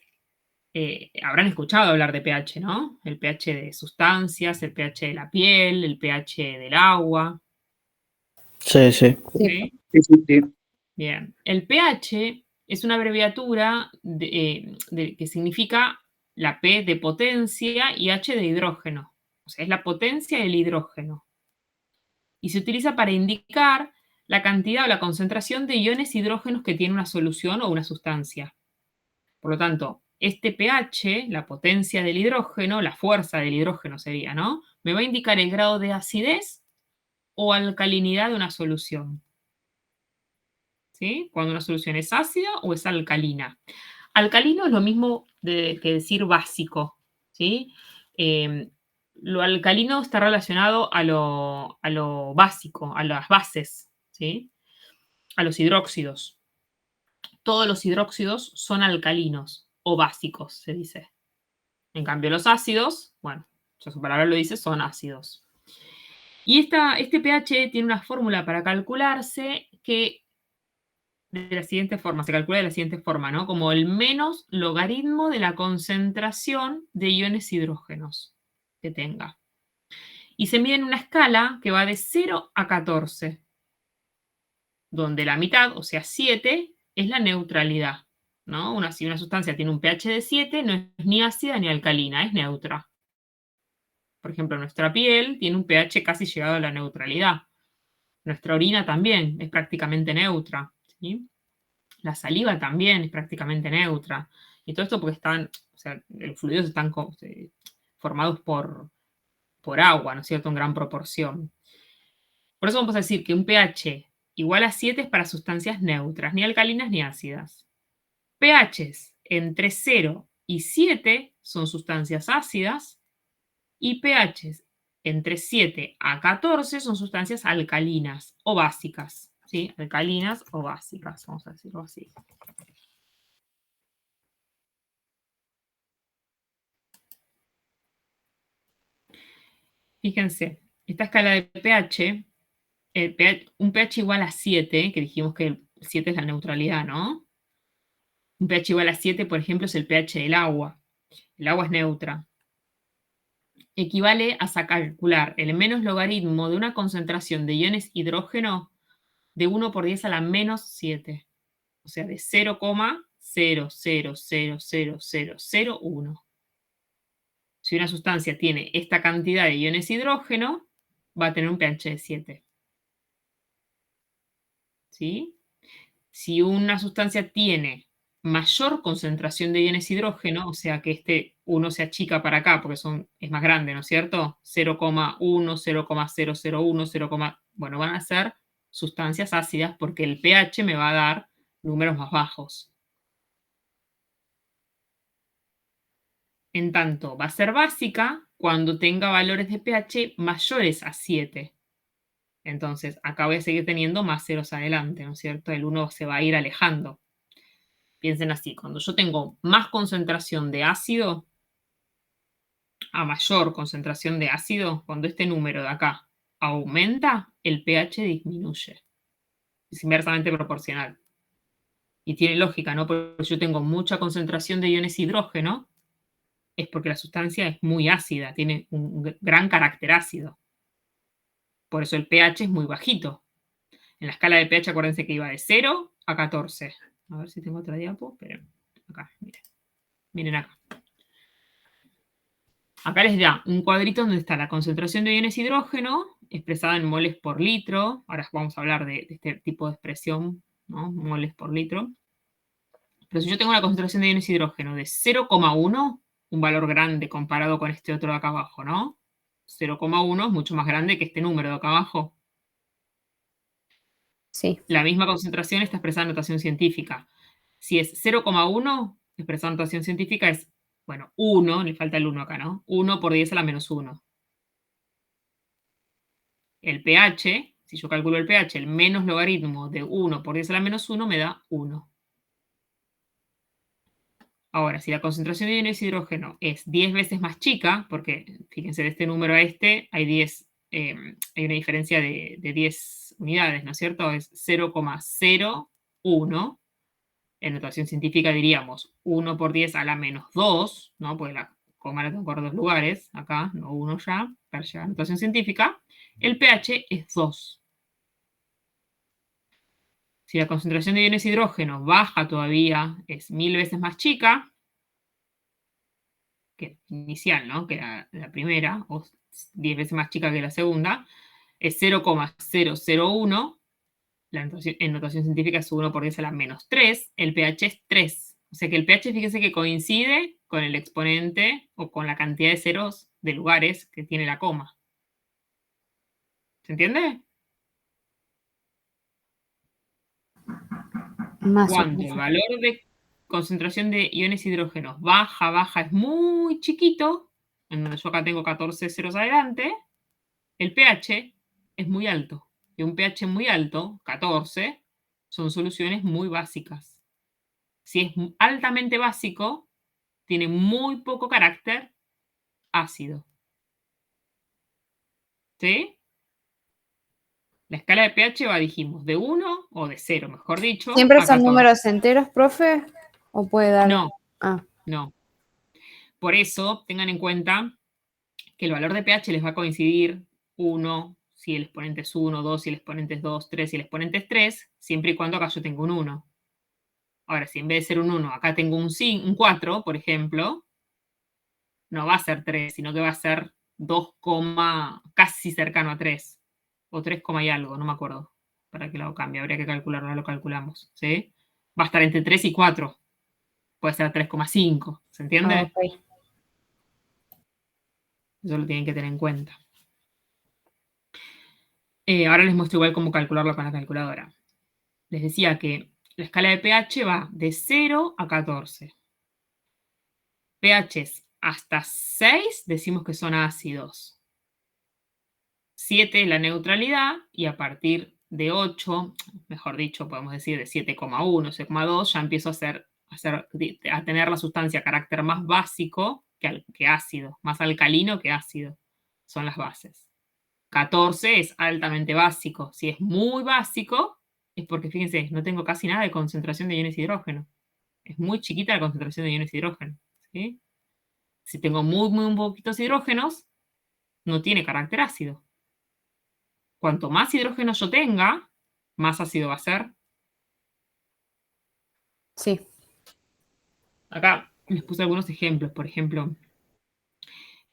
habrán escuchado hablar de pH, ¿no? El pH de sustancias, el pH de la piel, el pH del agua. Sí, sí. ¿Sí? Sí. Bien. El pH es una abreviatura que significa la P de potencia y H de hidrógeno. O sea, es la potencia del hidrógeno. Y se utiliza para indicar la cantidad o la concentración de iones hidrógenos que tiene una solución o una sustancia. Por lo tanto, este pH, la potencia del hidrógeno, la fuerza del hidrógeno sería, ¿no? Me va a indicar el grado de acidez o alcalinidad de una solución. ¿Sí? Cuando una solución es ácida o es alcalina. Alcalino es lo mismo que decir básico, ¿sí? Lo alcalino está relacionado a lo básico, a las bases, ¿sí? A los hidróxidos. todos los hidróxidos son alcalinos o básicos, se dice. En cambio, los ácidos, bueno, ya su palabra lo dice, son ácidos. Y este pH tiene una fórmula para calcularse que de la siguiente forma, se calcula de la siguiente forma, ¿no? Como el menos logaritmo de la concentración de iones hidrógenos que tenga. Y se mide en una escala que va de 0 a 14, donde la mitad, o sea, 7, es la neutralidad, ¿no? Si una sustancia tiene un pH de 7, no es ni ácida ni alcalina, es neutra. Por ejemplo, nuestra piel tiene un pH casi llegado a la neutralidad. Nuestra orina también es prácticamente neutra, ¿sí? La saliva también es prácticamente neutra. Y todo esto porque los fluidos están formados por agua, ¿no es cierto? En gran proporción. Por eso vamos a decir que un pH igual a 7 es para sustancias neutras, ni alcalinas ni ácidas. pHs entre 0 y 7 son sustancias ácidas y pHs entre 7 a 14 son sustancias alcalinas o básicas, ¿sí? Alcalinas o básicas, vamos a decirlo así. Fíjense, esta escala de pH, un pH igual a 7, que dijimos que el 7 es la neutralidad, ¿no? Un pH igual a 7, por ejemplo, es el pH del agua. El agua es neutra. Equivale a calcular el menos logaritmo de una concentración de iones hidrógeno de 1 por 10 a la menos 7. O sea, de 0,00000001. Si una sustancia tiene esta cantidad de iones hidrógeno, va a tener un pH de 7. ¿Sí? Si una sustancia tiene mayor concentración de iones hidrógeno, o sea que este 1 se achica para acá porque es más grande, ¿no es cierto? 0,1, 0,001, 0, bueno, van a ser sustancias ácidas porque el pH me va a dar números más bajos. En tanto, va a ser básica cuando tenga valores de pH mayores a 7. Entonces, acá voy a seguir teniendo más ceros adelante, ¿no es cierto? El 1 se va a ir alejando. Piensen así, cuando yo tengo más concentración de ácido, a mayor concentración de ácido, cuando este número de acá aumenta, el pH disminuye. Es inversamente proporcional. Y tiene lógica, ¿no? Porque yo tengo mucha concentración de iones hidrógeno, es porque la sustancia es muy ácida, tiene un gran carácter ácido. Por eso el pH es muy bajito. En la escala de pH, acuérdense que iba de 0 a 14. A ver si tengo otra diapo. Esperen. Acá, miren. Miren acá. Acá les da un cuadrito donde está la concentración de iones hidrógeno expresada en moles por litro. Ahora vamos a hablar de este tipo de expresión, ¿no? Moles por litro. Pero si yo tengo una concentración de iones hidrógeno de 0,1, un valor grande comparado con este otro de acá abajo, ¿no? 0,1 es mucho más grande que este número de acá abajo. Sí. La misma concentración está expresada en notación científica. Si es 0,1, expresada en notación científica es, bueno, 1, le falta el 1 acá, ¿no? 1 por 10 a la menos 1. El pH, si yo calculo el pH, el menos logaritmo de 1 por 10 a la menos 1 me da 1. Ahora, si la concentración de iones de hidrógeno es 10 veces más chica, porque fíjense, de este número a este hay una diferencia de 10 unidades, ¿no es cierto? Es 0,01. En notación científica diríamos 1 por 10 a la menos 2, ¿no? Porque la coma la tengo por dos lugares, acá, no 1 ya, para llegar a notación científica. El pH es 2. Si la concentración de iones de hidrógeno baja todavía, es 1000 veces más chica que inicial, ¿no? Que la primera, o 10 veces más chica que la segunda, es 0,001. En notación científica es 1 por 10 a la menos 3. El pH es 3. O sea que el pH, fíjense que coincide con el exponente o con la cantidad de ceros de lugares que tiene la coma. ¿Se entiende? Más Cuando el valor de concentración de iones hidrógenos baja, es muy chiquito, en donde yo acá tengo 14 ceros adelante, el pH es muy alto. Y un pH muy alto, 14, son soluciones muy básicas. Si es altamente básico, tiene muy poco carácter ácido. ¿Sí? La escala de pH va, dijimos, de 1 o de 0, mejor dicho. ¿Siempre a son 14. números enteros, profe? ¿O puede dar? No, Ah, no. Por eso, tengan en cuenta que el valor de pH les va a coincidir 1 si el exponente es 1, 2 si el exponente es 2, 3 si el exponente es 3, siempre y cuando acá yo tengo un 1. Ahora, si en vez de ser un 1, acá tengo un 4, por ejemplo, no va a ser 3, sino que va a ser 2, casi cercano a 3. O 3, y algo, no me acuerdo. Para que lo cambie, habría que calcularlo, lo calculamos. ¿Sí? Va a estar entre 3 y 4. Puede ser 3,5. ¿Se entiende? ok. Eso lo tienen que tener en cuenta. Ahora les muestro igual cómo calcularlo con la calculadora. Les decía que la escala de pH va de 0 a 14. pHs hasta 6 decimos que son ácidos. 7 es la neutralidad y a partir de 8, mejor dicho, podemos decir de 7,1, 7,2, ya empiezo a tener la sustancia carácter más básico que ácido, más alcalino que ácido. Son las bases. 14 es altamente básico. Si es muy básico, es porque, fíjense, no tengo casi nada de concentración de iones de hidrógeno. Es muy chiquita la concentración de iones de hidrógeno. ¿Sí? Si tengo muy poquitos hidrógenos, no tiene carácter ácido. Cuanto más hidrógeno yo tenga, más ácido va a ser. Sí. Acá les puse algunos ejemplos. Por ejemplo,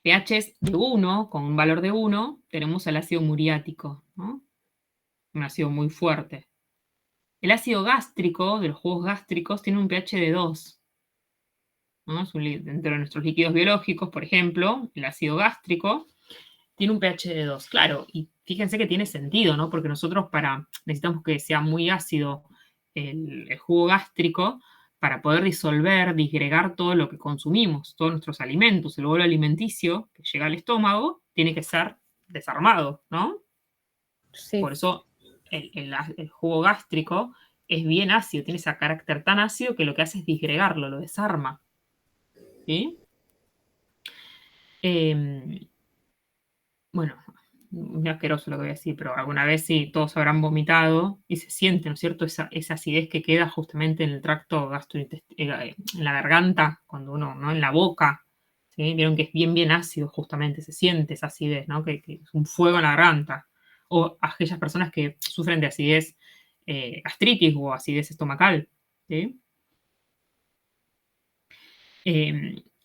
pHs de 1, con un valor de 1, tenemos el ácido muriático, ¿no? Un ácido muy fuerte. El ácido gástrico, de los jugos gástricos, tiene un pH de 2. ¿No? Dentro de nuestros líquidos biológicos, por ejemplo, el ácido gástrico tiene un pH de 2. Claro, y fíjense que tiene sentido, ¿no? Porque nosotros necesitamos que sea muy ácido el jugo gástrico para poder disolver, disgregar todo lo que consumimos, todos nuestros alimentos. El bolo alimenticio que llega al estómago tiene que ser desarmado, ¿no? Sí. Por eso el jugo gástrico es bien ácido, tiene ese carácter tan ácido que lo que hace es disgregarlo, lo desarma. ¿Sí? Bueno, muy asqueroso lo que voy a decir, pero alguna vez sí, todos habrán vomitado y se siente, ¿no es cierto? Esa acidez que queda justamente en el tracto gastrointestinal, en la garganta, cuando uno, ¿no? En la boca, ¿sí? Vieron que es bien ácido justamente, se siente esa acidez, ¿no? Que es un fuego en la garganta. O aquellas personas que sufren de acidez gastritis o acidez estomacal, ¿sí?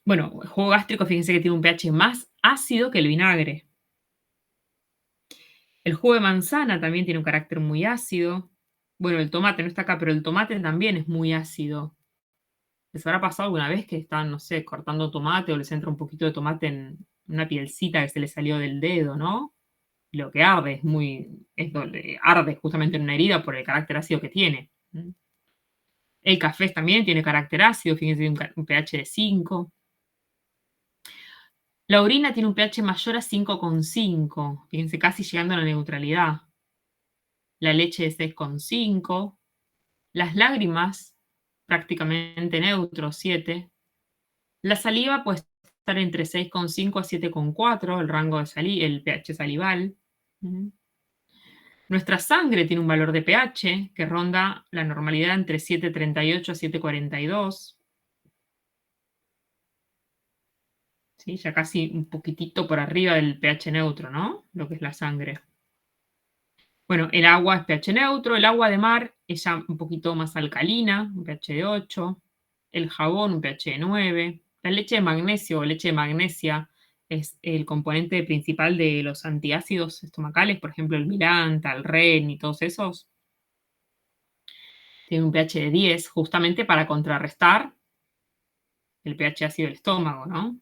Bueno, el jugo gástrico, fíjense que tiene un pH más ácido que el vinagre. El jugo de manzana también tiene un carácter muy ácido. Bueno, el tomate no está acá, pero el tomate también es muy ácido. ¿Les habrá pasado alguna vez que están, no sé, cortando tomate o les entra un poquito de tomate en una pielcita que se les salió del dedo, ¿no? Lo que arde arde justamente en una herida por el carácter ácido que tiene. El café también tiene carácter ácido, fíjense, tiene un pH de 5. La orina tiene un pH mayor a 5,5, fíjense, casi llegando a la neutralidad. La leche de 6,5. Las lágrimas, prácticamente neutro, 7. La saliva puede estar entre 6,5 a 7,4, el rango de el pH salival. Nuestra sangre tiene un valor de pH que ronda la normalidad entre 7,38 a 7,42. ¿Sí? Ya casi un poquitito por arriba del pH neutro, ¿no? Lo que es la sangre. Bueno, el agua es pH neutro, el agua de mar es ya un poquito más alcalina, un pH de 8, el jabón un pH de 9, la leche de magnesio o leche de magnesia es el componente principal de los antiácidos estomacales, por ejemplo el Milanta, el Ren y todos esos. Tiene un pH de 10 justamente para contrarrestar el pH ácido del estómago, ¿no?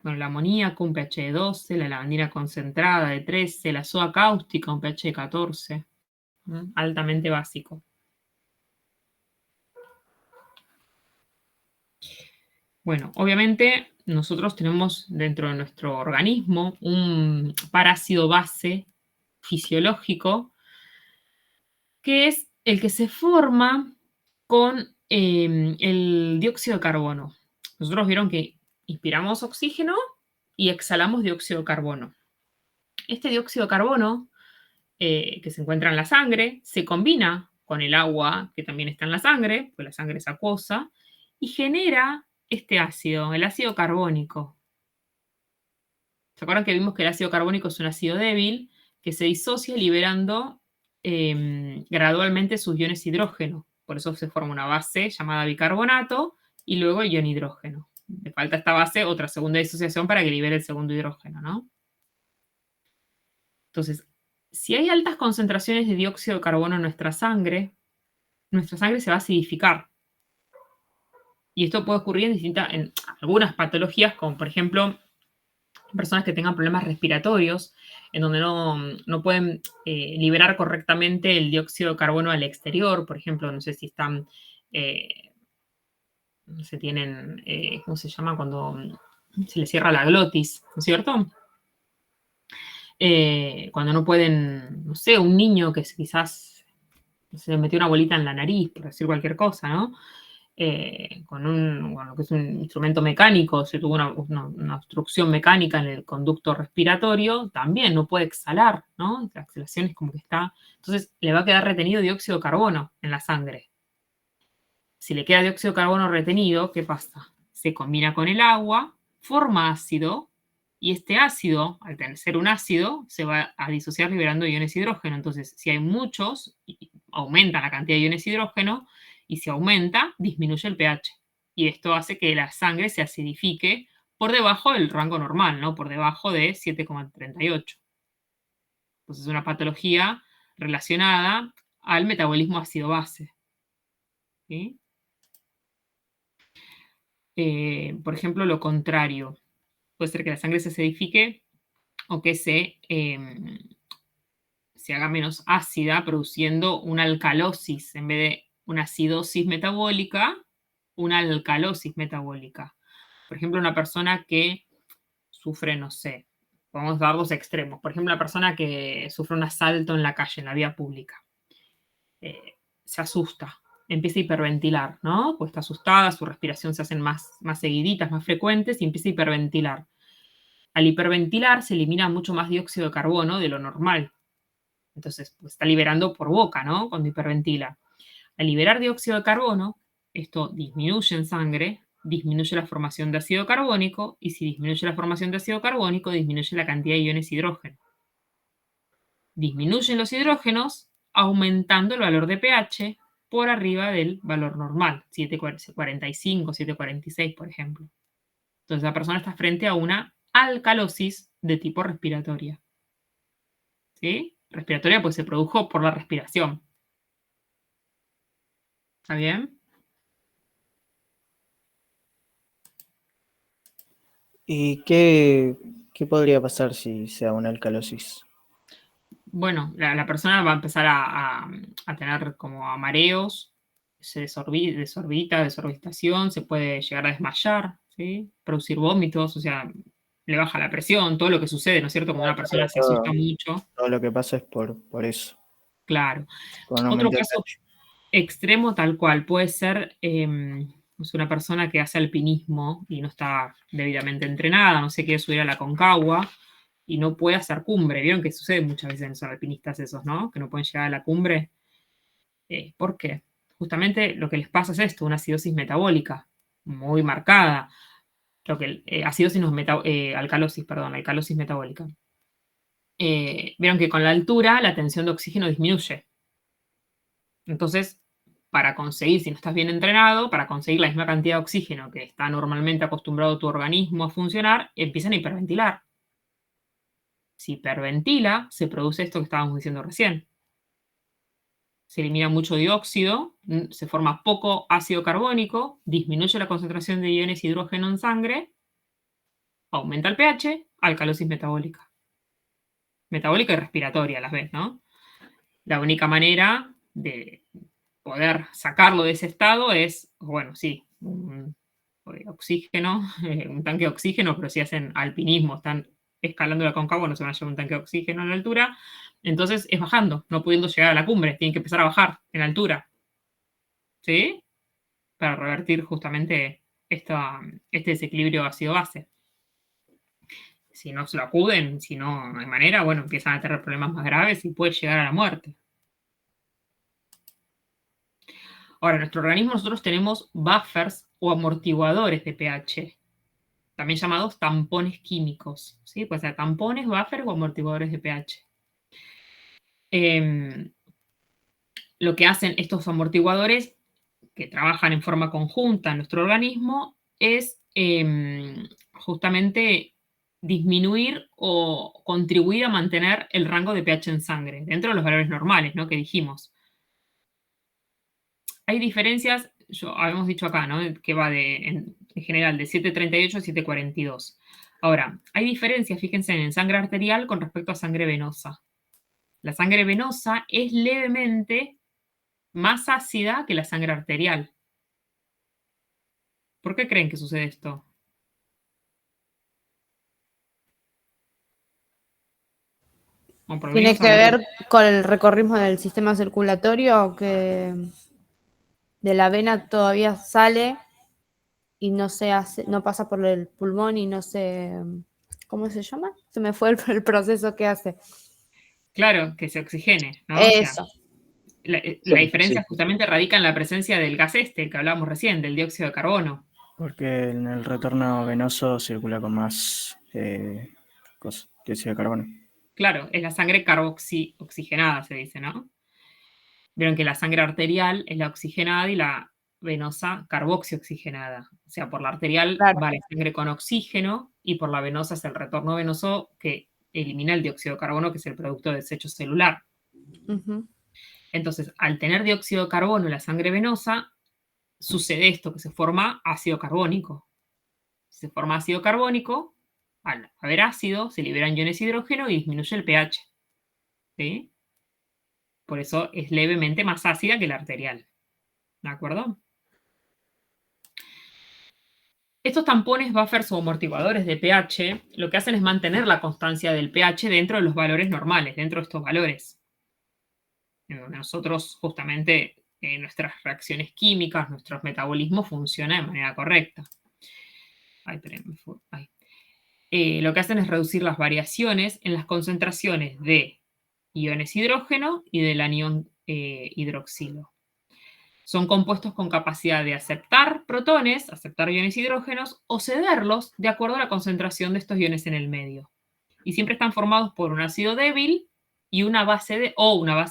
Bueno, el amoníaco, un pH de 12, la lavandina concentrada de 13, la soda cáustica, un pH de 14. Altamente básico. Bueno, obviamente nosotros tenemos dentro de nuestro organismo un parácido base fisiológico que es el que se forma con el dióxido de carbono. Nosotros vieron que inspiramos oxígeno y exhalamos dióxido de carbono. Este dióxido de carbono que se encuentra en la sangre se combina con el agua que también está en la sangre, pues la sangre es acuosa, y genera este ácido, el ácido carbónico. ¿Se acuerdan que vimos que el ácido carbónico es un ácido débil que se disocia liberando gradualmente sus iones hidrógeno? Por eso se forma una base llamada bicarbonato y luego el ion hidrógeno. Le falta esta base, otra segunda disociación para que libere el segundo hidrógeno, ¿no? Entonces, si hay altas concentraciones de dióxido de carbono en nuestra sangre se va a acidificar. Y esto puede ocurrir en algunas patologías, como por ejemplo personas que tengan problemas respiratorios, en donde no pueden liberar correctamente el dióxido de carbono al exterior. Por ejemplo, no sé si están, se tienen, ¿cómo se llama? Cuando se les cierra la glotis, ¿no es cierto? Cuando no pueden, no sé, un niño que quizás se le metió una bolita en la nariz, por decir cualquier cosa, ¿no? Con lo que es un instrumento mecánico, se tuvo una obstrucción mecánica en el conducto respiratorio, también no puede exhalar, ¿no? La exhalación es como que está... Entonces le va a quedar retenido dióxido de carbono en la sangre. Si le queda dióxido de carbono retenido, ¿qué pasa? Se combina con el agua, forma ácido, y este ácido, al ser un ácido, se va a disociar liberando iones hidrógeno. Entonces, si hay muchos, aumenta la cantidad de iones hidrógeno, y si aumenta, disminuye el pH. Y esto hace que la sangre se acidifique por debajo del rango normal, ¿no? Por debajo de 7,38. Entonces es una patología relacionada al metabolismo ácido-base. ¿Sí? Por ejemplo, lo contrario. Puede ser que la sangre se acidifique o que se haga menos ácida, produciendo una alcalosis en vez de una acidosis metabólica, una alcalosis metabólica. Por ejemplo, una persona que sufre, no sé, vamos a dar dos extremos. Por ejemplo, una persona que sufre un asalto en la calle, en la vía pública. Se asusta, empieza a hiperventilar, ¿no? Pues está asustada, su respiración se hacen más seguiditas, más frecuentes y empieza a hiperventilar. Al hiperventilar se elimina mucho más dióxido de carbono de lo normal. Entonces, pues, está liberando por boca, ¿no? Cuando hiperventila. Al liberar dióxido de carbono, esto disminuye en sangre, disminuye la formación de ácido carbónico, y si disminuye la formación de ácido carbónico, disminuye la cantidad de iones hidrógeno. Disminuyen los hidrógenos, aumentando el valor de pH por arriba del valor normal, 7,45, 7,46, por ejemplo. Entonces, la persona está frente a una alcalosis de tipo respiratoria. ¿Sí? Respiratoria pues se produjo por la respiración. ¿Está bien? ¿Y qué podría pasar si se da una alcalosis? Bueno, la persona va a empezar a tener como a mareos, se desorbita, desorbitación, se puede llegar a desmayar, ¿sí? Producir vómitos, o sea, le baja la presión, todo lo que sucede, ¿no es cierto? Cuando una persona se asusta mucho. Todo lo que pasa es por eso. Claro. Con Otro aumento de caso pH. extremo tal cual puede ser es una persona que hace alpinismo y no está debidamente entrenada, no se quiere subir a la Concagua y no puede hacer cumbre. Vieron que sucede muchas veces en los alpinistas esos, ¿no? Que no pueden llegar a la cumbre. ¿Por qué? Justamente lo que les pasa es esto, una acidosis metabólica muy marcada. Acidosis no es alcalosis, perdón, alcalosis metabólica. Vieron que con la altura la tensión de oxígeno disminuye. Entonces, para conseguir, si no estás bien entrenado, para conseguir la misma cantidad de oxígeno que está normalmente acostumbrado tu organismo a funcionar, empiezan a hiperventilar. Si hiperventila, se produce esto que estábamos diciendo recién. Se elimina mucho dióxido, se forma poco ácido carbónico, disminuye la concentración de iones hidrógeno en sangre, aumenta el pH, alcalosis metabólica. Metabólica y respiratoria a las vez, ¿no? La única manera de poder sacarlo de ese estado es, bueno, sí, un oxígeno, un tanque de oxígeno, pero si hacen alpinismo, están escalando la Concagua, no se van a llevar un tanque de oxígeno a la altura, Entonces es bajando, no pudiendo llegar a la cumbre, tienen que empezar a bajar en altura. ¿Sí? Para revertir justamente este desequilibrio ácido-base. Si no se lo acuden, si no hay manera, bueno, empiezan a tener problemas más graves y puede llegar a la muerte. Ahora, en nuestro organismo nosotros tenemos buffers o amortiguadores de pH, también llamados tampones químicos, ¿sí? Puede ser tampones, buffers o amortiguadores de pH. Lo que hacen estos amortiguadores, que trabajan en forma conjunta en nuestro organismo, es justamente disminuir o contribuir a mantener el rango de pH en sangre, dentro de los valores normales, ¿no? Que dijimos. Hay diferencias, habíamos dicho acá, ¿no? Que va en general de 7,38 a 7,42. Ahora, hay diferencias, fíjense, en sangre arterial con respecto a sangre venosa. La sangre venosa es levemente más ácida que la sangre arterial. ¿Por qué creen que sucede esto? ¿Tiene que ver con el recorrido del sistema circulatorio, que de la vena todavía sale y no no pasa por el pulmón y no se, ¿cómo se llama? Se me fue el proceso que hace. Claro, que se oxigene, ¿no? Eso. O sea, la diferencia justamente radica en la presencia del gas que hablábamos recién, del dióxido de carbono. Porque en el retorno venoso circula con más dióxido de carbono. Claro, es la sangre carboxioxigenada, se dice, ¿no? Vieron que la sangre arterial es la oxigenada y la venosa carboxioxigenada. O sea, por la arterial va la sangre con oxígeno y por la venosa es el retorno venoso que elimina el dióxido de carbono, que es el producto de desecho celular. Entonces, al tener dióxido de carbono en la sangre venosa, sucede esto, que se forma ácido carbónico. Si se forma ácido carbónico, al haber ácido, se liberan iones de hidrógeno y disminuye el pH. ¿Sí? Por eso es levemente más ácida que la arterial. ¿De acuerdo? Estos tampones, buffers o amortiguadores de pH lo que hacen es mantener la constancia del pH dentro de los valores normales, dentro de estos valores. Nosotros, justamente, nuestras reacciones químicas, nuestros metabolismos funcionan de manera correcta. Lo que hacen es reducir las variaciones en las concentraciones de iones hidrógeno y del anión hidroxilo. Son compuestos con capacidad de aceptar protones, aceptar iones hidrógenos o cederlos de acuerdo a la concentración de estos iones en el medio. Y siempre están formados por un ácido débil y una base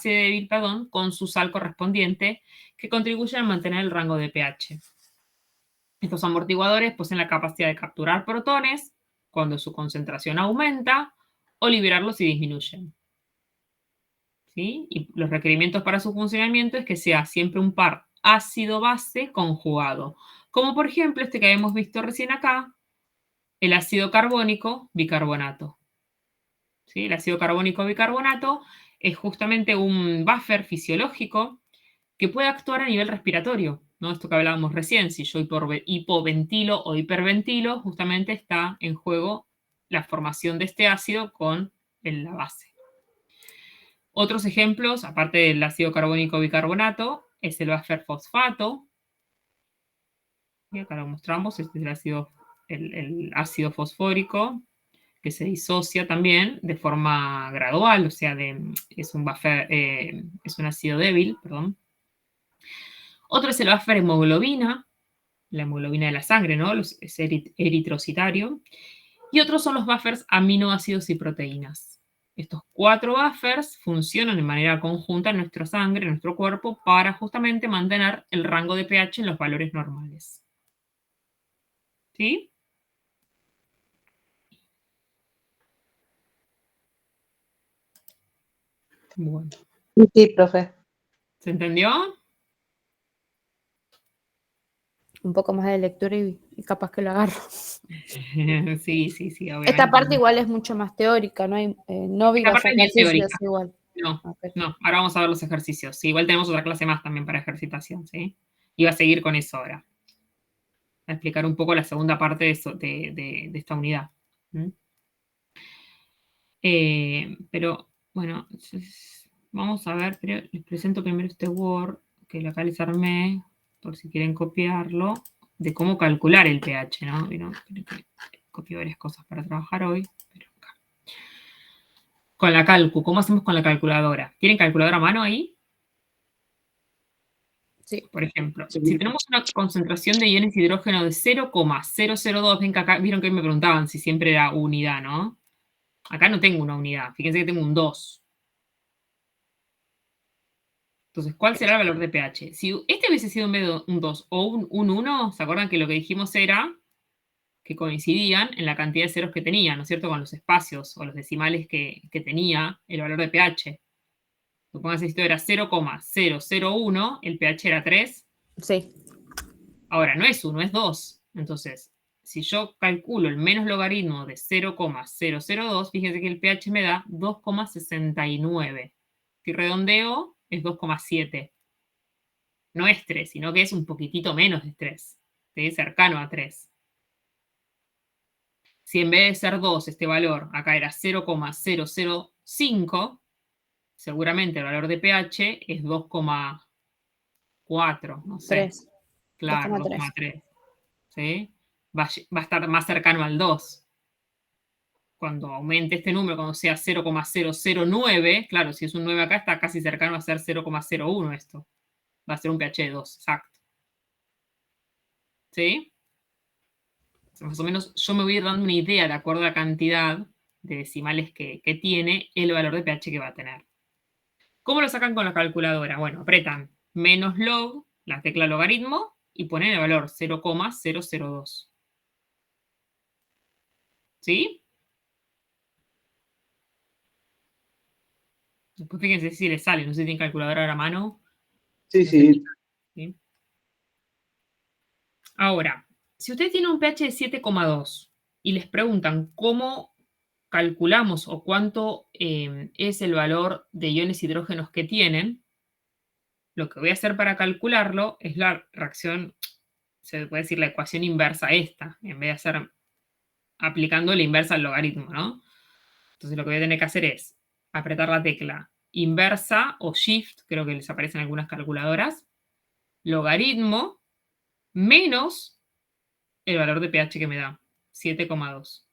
débil, con su sal correspondiente, que contribuyen a mantener el rango de pH. Estos amortiguadores poseen la capacidad de capturar protones cuando su concentración aumenta o liberarlos si disminuyen. ¿Sí? Y los requerimientos para su funcionamiento es que sea siempre un par ácido-base conjugado, como por ejemplo este que habíamos visto recién acá, el ácido carbónico bicarbonato. ¿Sí? El ácido carbónico bicarbonato es justamente un buffer fisiológico que puede actuar a nivel respiratorio, ¿no? Esto que hablábamos recién, si yo hipoventilo o hiperventilo, justamente está en juego la formación de este ácido con la base. Otros ejemplos, aparte del ácido carbónico bicarbonato, es el buffer fosfato. Y acá lo mostramos, este es el ácido fosfórico, que se disocia también de forma gradual, o sea, es un ácido débil, perdón. Otro es el buffer hemoglobina, la hemoglobina de la sangre, ¿no? Es eritrocitario. Y otros son los buffers aminoácidos y proteínas. Estos 4 buffers funcionan de manera conjunta en nuestra sangre, en nuestro cuerpo, para justamente mantener el rango de pH en los valores normales. ¿Sí? Bueno. Sí, profe. ¿Se entendió? Un poco más de lectura y capaz que lo agarro. Sí, obviamente. Esta parte igual es mucho más teórica, no vi los ejercicios igual. No, ahora vamos a ver los ejercicios. Sí, igual tenemos otra clase más también para ejercitación, ¿sí? Y va a seguir con eso ahora. A explicar un poco la segunda parte de esta unidad. Pero Bueno, vamos a ver, pero les presento primero este Word, que acá les armé, por si quieren copiarlo, de cómo calcular el pH, ¿no? Vieron que copié varias cosas para trabajar hoy, pero acá. Con la calcu, ¿cómo hacemos con la calculadora? ¿Tienen calculadora a mano ahí? Sí. Por ejemplo, si tenemos una concentración de iones de hidrógeno de 0,002, ven que acá, vieron que me preguntaban si siempre era unidad, ¿no? Acá no tengo una unidad, fíjense que tengo un 2. Entonces, ¿cuál será el valor de pH? Si este hubiese sido en vez de un 2 o un 1, ¿se acuerdan que lo que dijimos era que coincidían en la cantidad de ceros que tenía, ¿no es cierto? Con los espacios o los decimales que tenía el valor de pH. Supongamos que esto era 0,001, el pH era 3. Sí. Ahora, no es 1, es 2. Entonces, si yo calculo el menos logaritmo de 0,002, fíjense que el pH me da 2,69. Si redondeo, es 2,7. No es 3, sino que es un poquitito menos de 3. ¿Sí? Cercano a 3. Si en vez de ser 2, este valor acá era 0,005, seguramente el valor de pH es 2,4, no sé. 3. Claro, 2,3. ¿Sí? Va a estar más cercano al 2. Cuando aumente este número, cuando sea 0,009, claro, si es un 9 acá, está casi cercano a ser 0,01 esto. Va a ser un pH de 2, exacto. ¿Sí? Más o menos yo me voy a ir dando una idea, de acuerdo a la cantidad de decimales que tiene, el valor de pH que va a tener. ¿Cómo lo sacan con la calculadora? Bueno, apretan menos log, la tecla logaritmo, y ponen el valor 0,002. ¿Sí? Después fíjense si les sale, no sé si tienen calculadora a la mano. Sí, sí. ¿Sí? Ahora, si ustedes tienen un pH de 7,2 y les preguntan cómo calculamos o cuánto es el valor de iones hidrógenos que tienen, lo que voy a hacer para calcularlo es la reacción, se puede decir la ecuación inversa a esta, en vez de hacer aplicando la inversa al logaritmo, ¿no? Entonces lo que voy a tener que hacer es apretar la tecla inversa o shift, creo que les aparece en algunas calculadoras, logaritmo menos el valor de pH que me da, 7,2.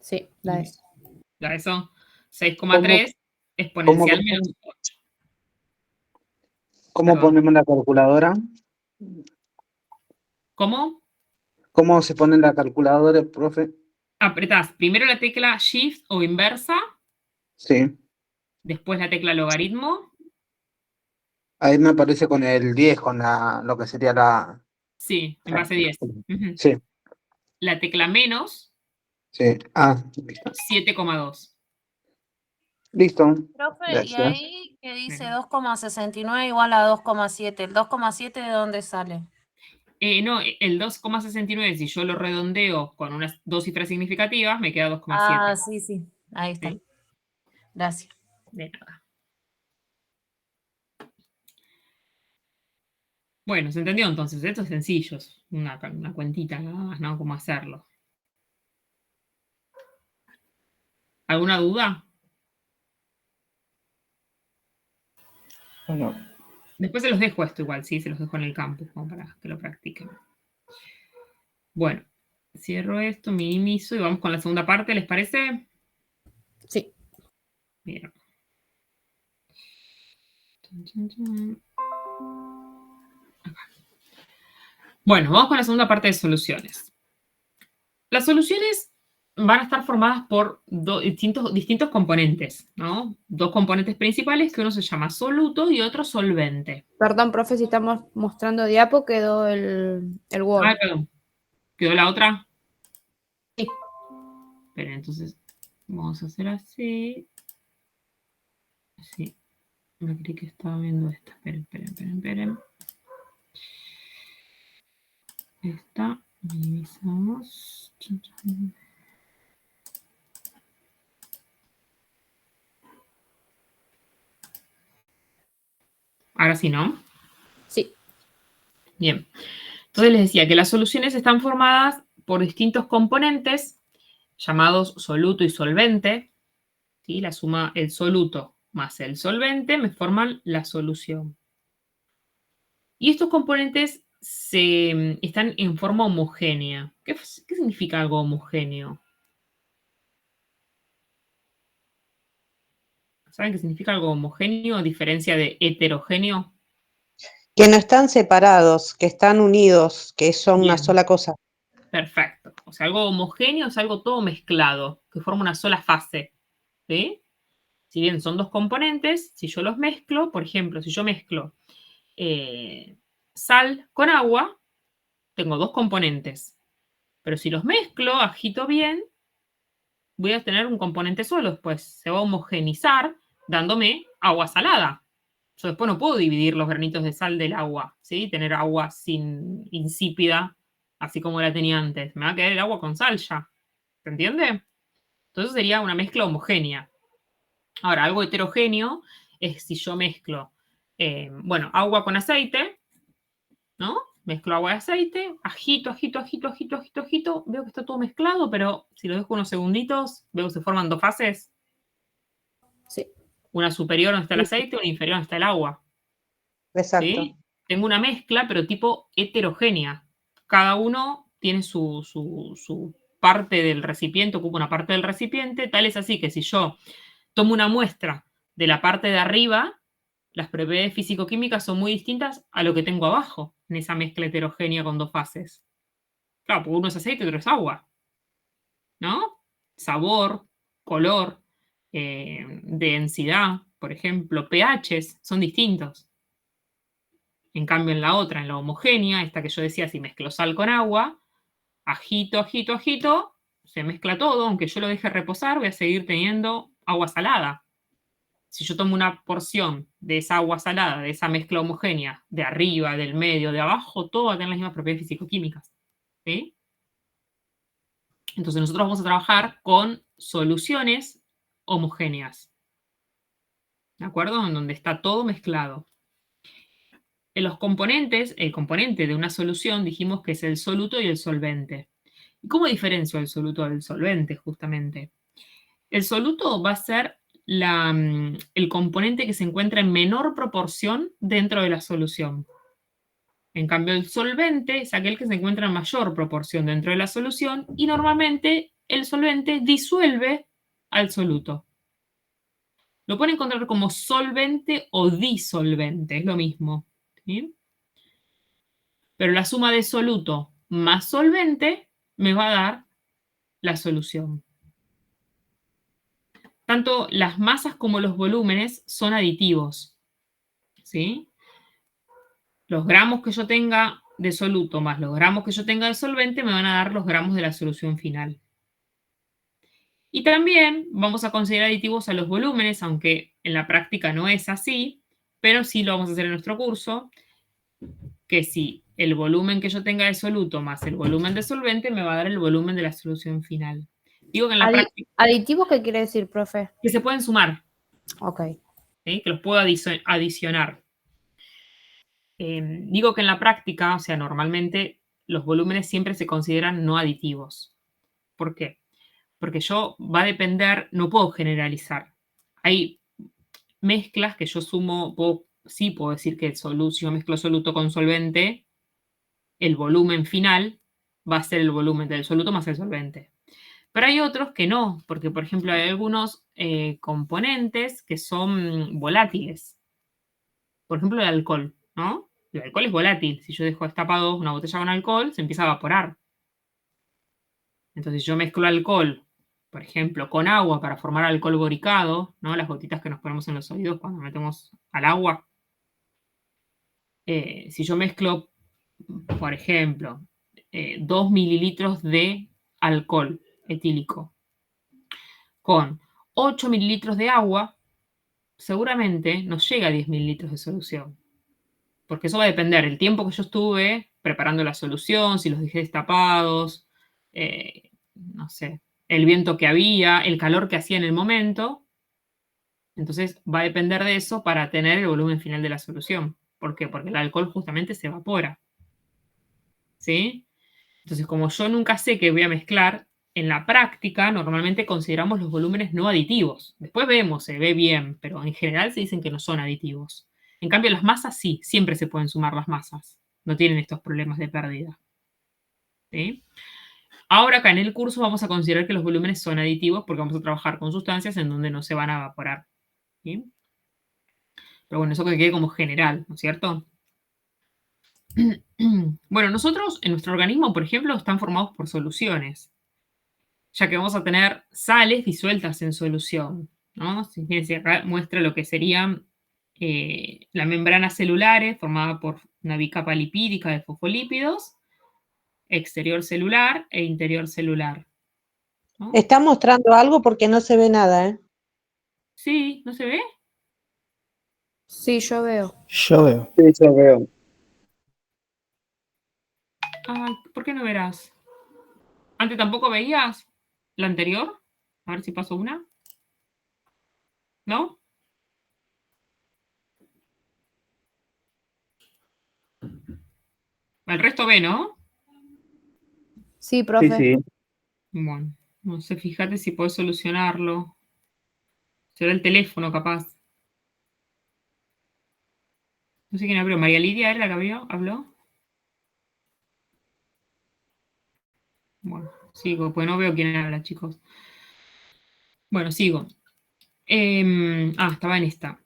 Sí, da eso. Ya eso, 6,3 exponencial menos 8. ¿Cómo Perdón. ponemos la calculadora? ¿Cómo? ¿Cómo se pone en la calculadora, profe? Apretás primero la tecla shift o inversa, Sí. después la tecla logaritmo. Ahí me aparece con el 10, con lo que sería la... Sí, en base 10. Ujú. Sí, La tecla menos, sí. Ah, listo. 7,2. Listo. Profe, y Gracias. ahí que dice Bien. 2,69 igual a 2,7. ¿El 2,7 de dónde sale? No, el 2,69, si yo lo redondeo con unas dos cifras significativas, me queda 2,7. Ah, sí, sí. Ahí está. ¿Sí? Gracias. De nada. Bueno, ¿se entendió entonces? Esto es sencillo, es una cuentita nada más, ¿no? Cómo hacerlo. ¿Alguna duda? Bueno, Después se los dejo esto igual, sí, se los dejo en el campus como para que lo practiquen. Bueno, cierro esto, minimizo y vamos con la segunda parte, ¿les parece? Sí. Bien. Acá. Bueno, vamos con la segunda parte de soluciones. Las soluciones van a estar formadas por distintos componentes, ¿no? Dos componentes principales, que uno se llama soluto y otro solvente. Perdón, profe, si estamos mostrando diapo, quedó el Word. Ah, perdón. ¿Quedó la otra? Sí. Esperen, entonces vamos a hacer así. Sí. Me creí que estaba viendo esta. Esperen. Esta, minimizamos. Ahora sí, ¿no? Sí. Bien. Entonces les decía que las soluciones están formadas por distintos componentes llamados soluto y solvente. ¿Sí? La suma, el soluto más el solvente me forman la solución. Y estos componentes están en forma homogénea. ¿Qué significa algo homogéneo? ¿Saben qué significa algo homogéneo a diferencia de heterogéneo? Que no están separados, que están unidos, que son una Bien. sola cosa. Perfecto. O sea, algo homogéneo es algo todo mezclado, que forma una sola fase. ¿Sí? Si bien son dos componentes, si yo los mezclo, por ejemplo, si yo mezclo sal con agua, tengo dos componentes. Pero si los mezclo, agito bien, voy a tener un componente solo después. Se va a homogenizar dándome agua salada. Yo después no puedo dividir los granitos de sal del agua, ¿sí? Tener agua sin insípida, así como la tenía antes. Me va a quedar el agua con sal ya. ¿Se entiende? Entonces sería una mezcla homogénea. Ahora, algo heterogéneo es si yo mezclo, agua con aceite, ¿no? Mezclo agua y aceite, agito, veo que está todo mezclado, pero si lo dejo unos segunditos, veo que se forman dos fases. Sí. Una superior donde está el aceite, una inferior donde está el agua. Exacto. ¿Sí? Tengo una mezcla, pero tipo heterogénea. Cada uno tiene su parte del recipiente, ocupa una parte del recipiente, tal es así que si yo tomo una muestra de la parte de arriba, las propiedades físico-químicas son muy distintas a lo que tengo abajo, en esa mezcla heterogénea con dos fases. Claro, porque uno es aceite y otro es agua, ¿no? Sabor, color, densidad, por ejemplo, pHs son distintos. En cambio, en la otra, en la homogénea, esta que yo decía, si mezclo sal con agua, agito, se mezcla todo, aunque yo lo deje reposar, voy a seguir teniendo agua salada. Si yo tomo una porción de esa agua salada, de esa mezcla homogénea, de arriba, del medio, de abajo, todo va a tener las mismas propiedades físico-químicas. ¿Sí? Entonces nosotros vamos a trabajar con soluciones homogéneas. ¿De acuerdo? En donde está todo mezclado. En los componentes, el componente de una solución dijimos que es el soluto y el solvente. ¿Y cómo diferencio el soluto del solvente, justamente? El soluto va a ser el componente que se encuentra en menor proporción dentro de la solución. En cambio, el solvente es aquel que se encuentra en mayor proporción dentro de la solución y normalmente el solvente disuelve al soluto. Lo pueden encontrar como solvente o disolvente, es lo mismo. ¿Sí? Pero la suma de soluto más solvente me va a dar la solución. Tanto las masas como los volúmenes son aditivos. ¿Sí? Los gramos que yo tenga de soluto más los gramos que yo tenga de solvente me van a dar los gramos de la solución final. Y también vamos a considerar aditivos a los volúmenes, aunque en la práctica no es así, pero sí lo vamos a hacer en nuestro curso, que si el volumen que yo tenga de soluto más el volumen de solvente me va a dar el volumen de la solución final. Digo que en la práctica... ¿Aditivos qué quiere decir, profe? Que se pueden sumar. Ok. ¿Sí? Que los puedo adicionar. Digo que en la práctica, o sea, normalmente los volúmenes siempre se consideran no aditivos. ¿Por qué? Porque va a depender, no puedo generalizar. Hay mezclas que yo sumo, sí puedo decir que si yo mezclo soluto con solvente, el volumen final va a ser el volumen del soluto más el solvente. Pero hay otros que no, porque por ejemplo hay algunos componentes que son volátiles. Por ejemplo, el alcohol, ¿no? El alcohol es volátil. Si yo dejo destapado una botella con alcohol, se empieza a evaporar. Entonces, si yo mezclo alcohol, por ejemplo, con agua para formar alcohol boricado, ¿no? Las gotitas que nos ponemos en los oídos cuando metemos al agua. Si yo mezclo, por ejemplo, 2 mililitros de alcohol etílico con 8 mililitros de agua, seguramente nos llega a 10 mililitros de solución. Porque eso va a depender del tiempo que yo estuve preparando la solución, si los dejé destapados, no sé, el viento que había, el calor que hacía en el momento. Entonces va a depender de eso para tener el volumen final de la solución. ¿Por qué? Porque el alcohol justamente se evapora. ¿Sí? Entonces, como yo nunca sé qué voy a mezclar, en la práctica normalmente consideramos los volúmenes no aditivos. Después vemos, se ve bien, pero en general se dicen que no son aditivos. En cambio, las masas sí, siempre se pueden sumar las masas. No tienen estos problemas de pérdida. ¿Sí? Ahora acá en el curso vamos a considerar que los volúmenes son aditivos porque vamos a trabajar con sustancias en donde no se van a evaporar. ¿Sí? Pero bueno, eso que quede como general, ¿no es cierto? Bueno, nosotros en nuestro organismo, por ejemplo, están formados por soluciones, ya que vamos a tener sales disueltas en solución, ¿no? Fíjense, acá muestra lo que serían la membrana celulares formada por una bicapa lipídica de fosfolípidos, exterior celular e interior celular, ¿no? Está mostrando algo porque no se ve nada, ¿eh? Sí, ¿no se ve? Sí, yo veo. Yo veo. Sí, yo veo. Ay, ¿por qué no verás? ¿Antes tampoco veías la anterior? A ver si paso una. ¿No? El resto ve, ¿no? Sí, Sí, profe. sí. Bueno, no sé, fíjate si podés solucionarlo. Será el teléfono, capaz. No sé quién abrió. ¿María Lidia era la que habló? Bueno, sigo, pues no veo quién habla, chicos. Bueno, sigo. Estaba en esta.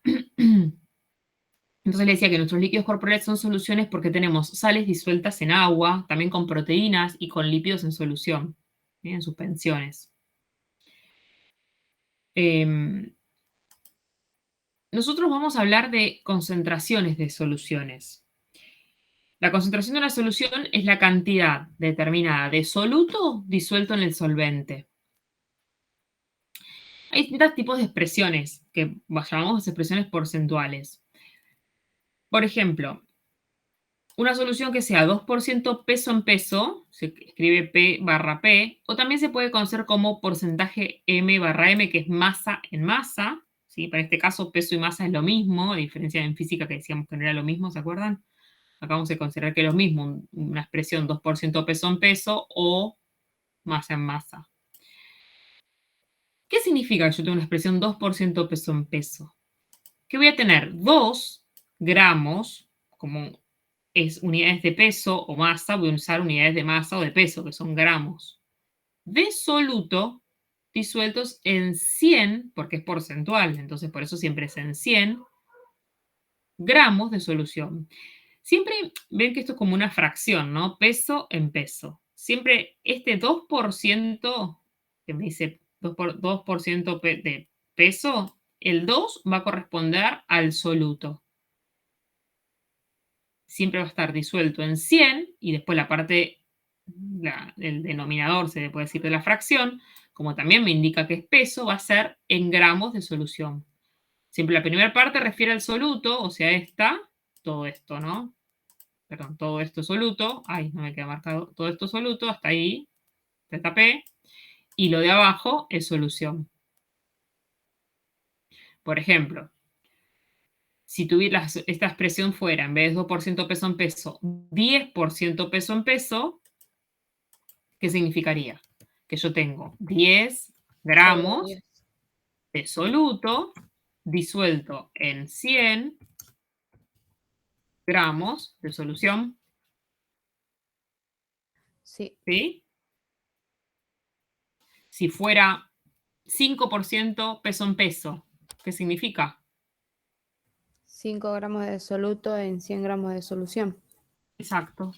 Entonces le decía que nuestros líquidos corporales son soluciones porque tenemos sales disueltas en agua, también con proteínas y con lípidos en solución, en suspensiones. Nosotros vamos a hablar de concentraciones de soluciones. La concentración de una solución es la cantidad determinada de soluto disuelto en el solvente. Hay distintos tipos de expresiones que llamamos expresiones porcentuales. Por ejemplo, una solución que sea 2% peso en peso, se escribe P barra P, o también se puede conocer como porcentaje M barra M, que es masa en masa. ¿Sí? Para este caso, peso y masa es lo mismo, a diferencia en física que decíamos que no era lo mismo, ¿se acuerdan? Acá vamos a considerar que es lo mismo, una expresión 2% peso en peso o masa en masa. ¿Qué significa que yo tengo una expresión 2% peso en peso? Que voy a tener 2 gramos, como es unidades de peso o masa, voy a usar unidades de masa o de peso, que son gramos, de soluto disueltos en 100, porque es porcentual, entonces por eso siempre es en 100 gramos de solución. Siempre ven que esto es como una fracción, ¿no? Peso en peso. Siempre este 2%, que me dice 2% de peso, el 2 va a corresponder al soluto. Siempre va a estar disuelto en 100 y después la parte, el denominador, se le puede decir, de la fracción, como también me indica que es peso, va a ser en gramos de solución. Siempre la primera parte refiere al soluto, o sea, todo esto, ¿no? Perdón, todo esto soluto, ay, no me queda marcado, todo esto soluto, hasta ahí, P, y lo de abajo es solución. Por ejemplo, si tuviera esta expresión fuera, en vez de 2% peso en peso, 10% peso en peso, ¿qué significaría? Que yo tengo 10 gramos de soluto disuelto en 100 gramos de solución. Sí. ¿Sí? Si fuera 5% peso en peso, ¿qué significa? 5 gramos de soluto en 100 gramos de solución. Exacto.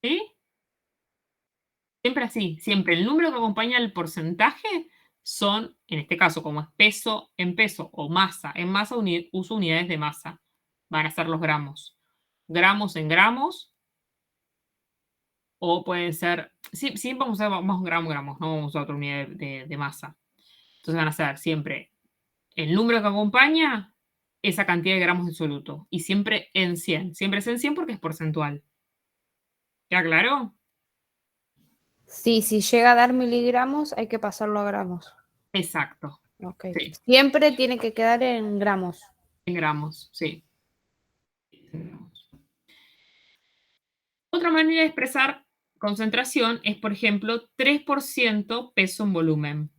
¿Sí? Siempre así, siempre el número que acompaña al porcentaje son, en este caso, como es peso en peso o masa en masa, uso unidades de masa. Van a ser los gramos. Gramos en gramos, o pueden ser, siempre vamos a usar más gramos, no vamos a usar otra unidad de masa. Entonces van a ser siempre el número que acompaña esa cantidad de gramos de soluto. Y siempre en 100. Siempre es en 100 porque es porcentual. ¿Ya claro? Sí, si llega a dar miligramos, hay que pasarlo a gramos. Exacto. Ok. Sí. Siempre tiene que quedar en gramos. En gramos, sí. Otra manera de expresar concentración es, por ejemplo, 3% peso en volumen.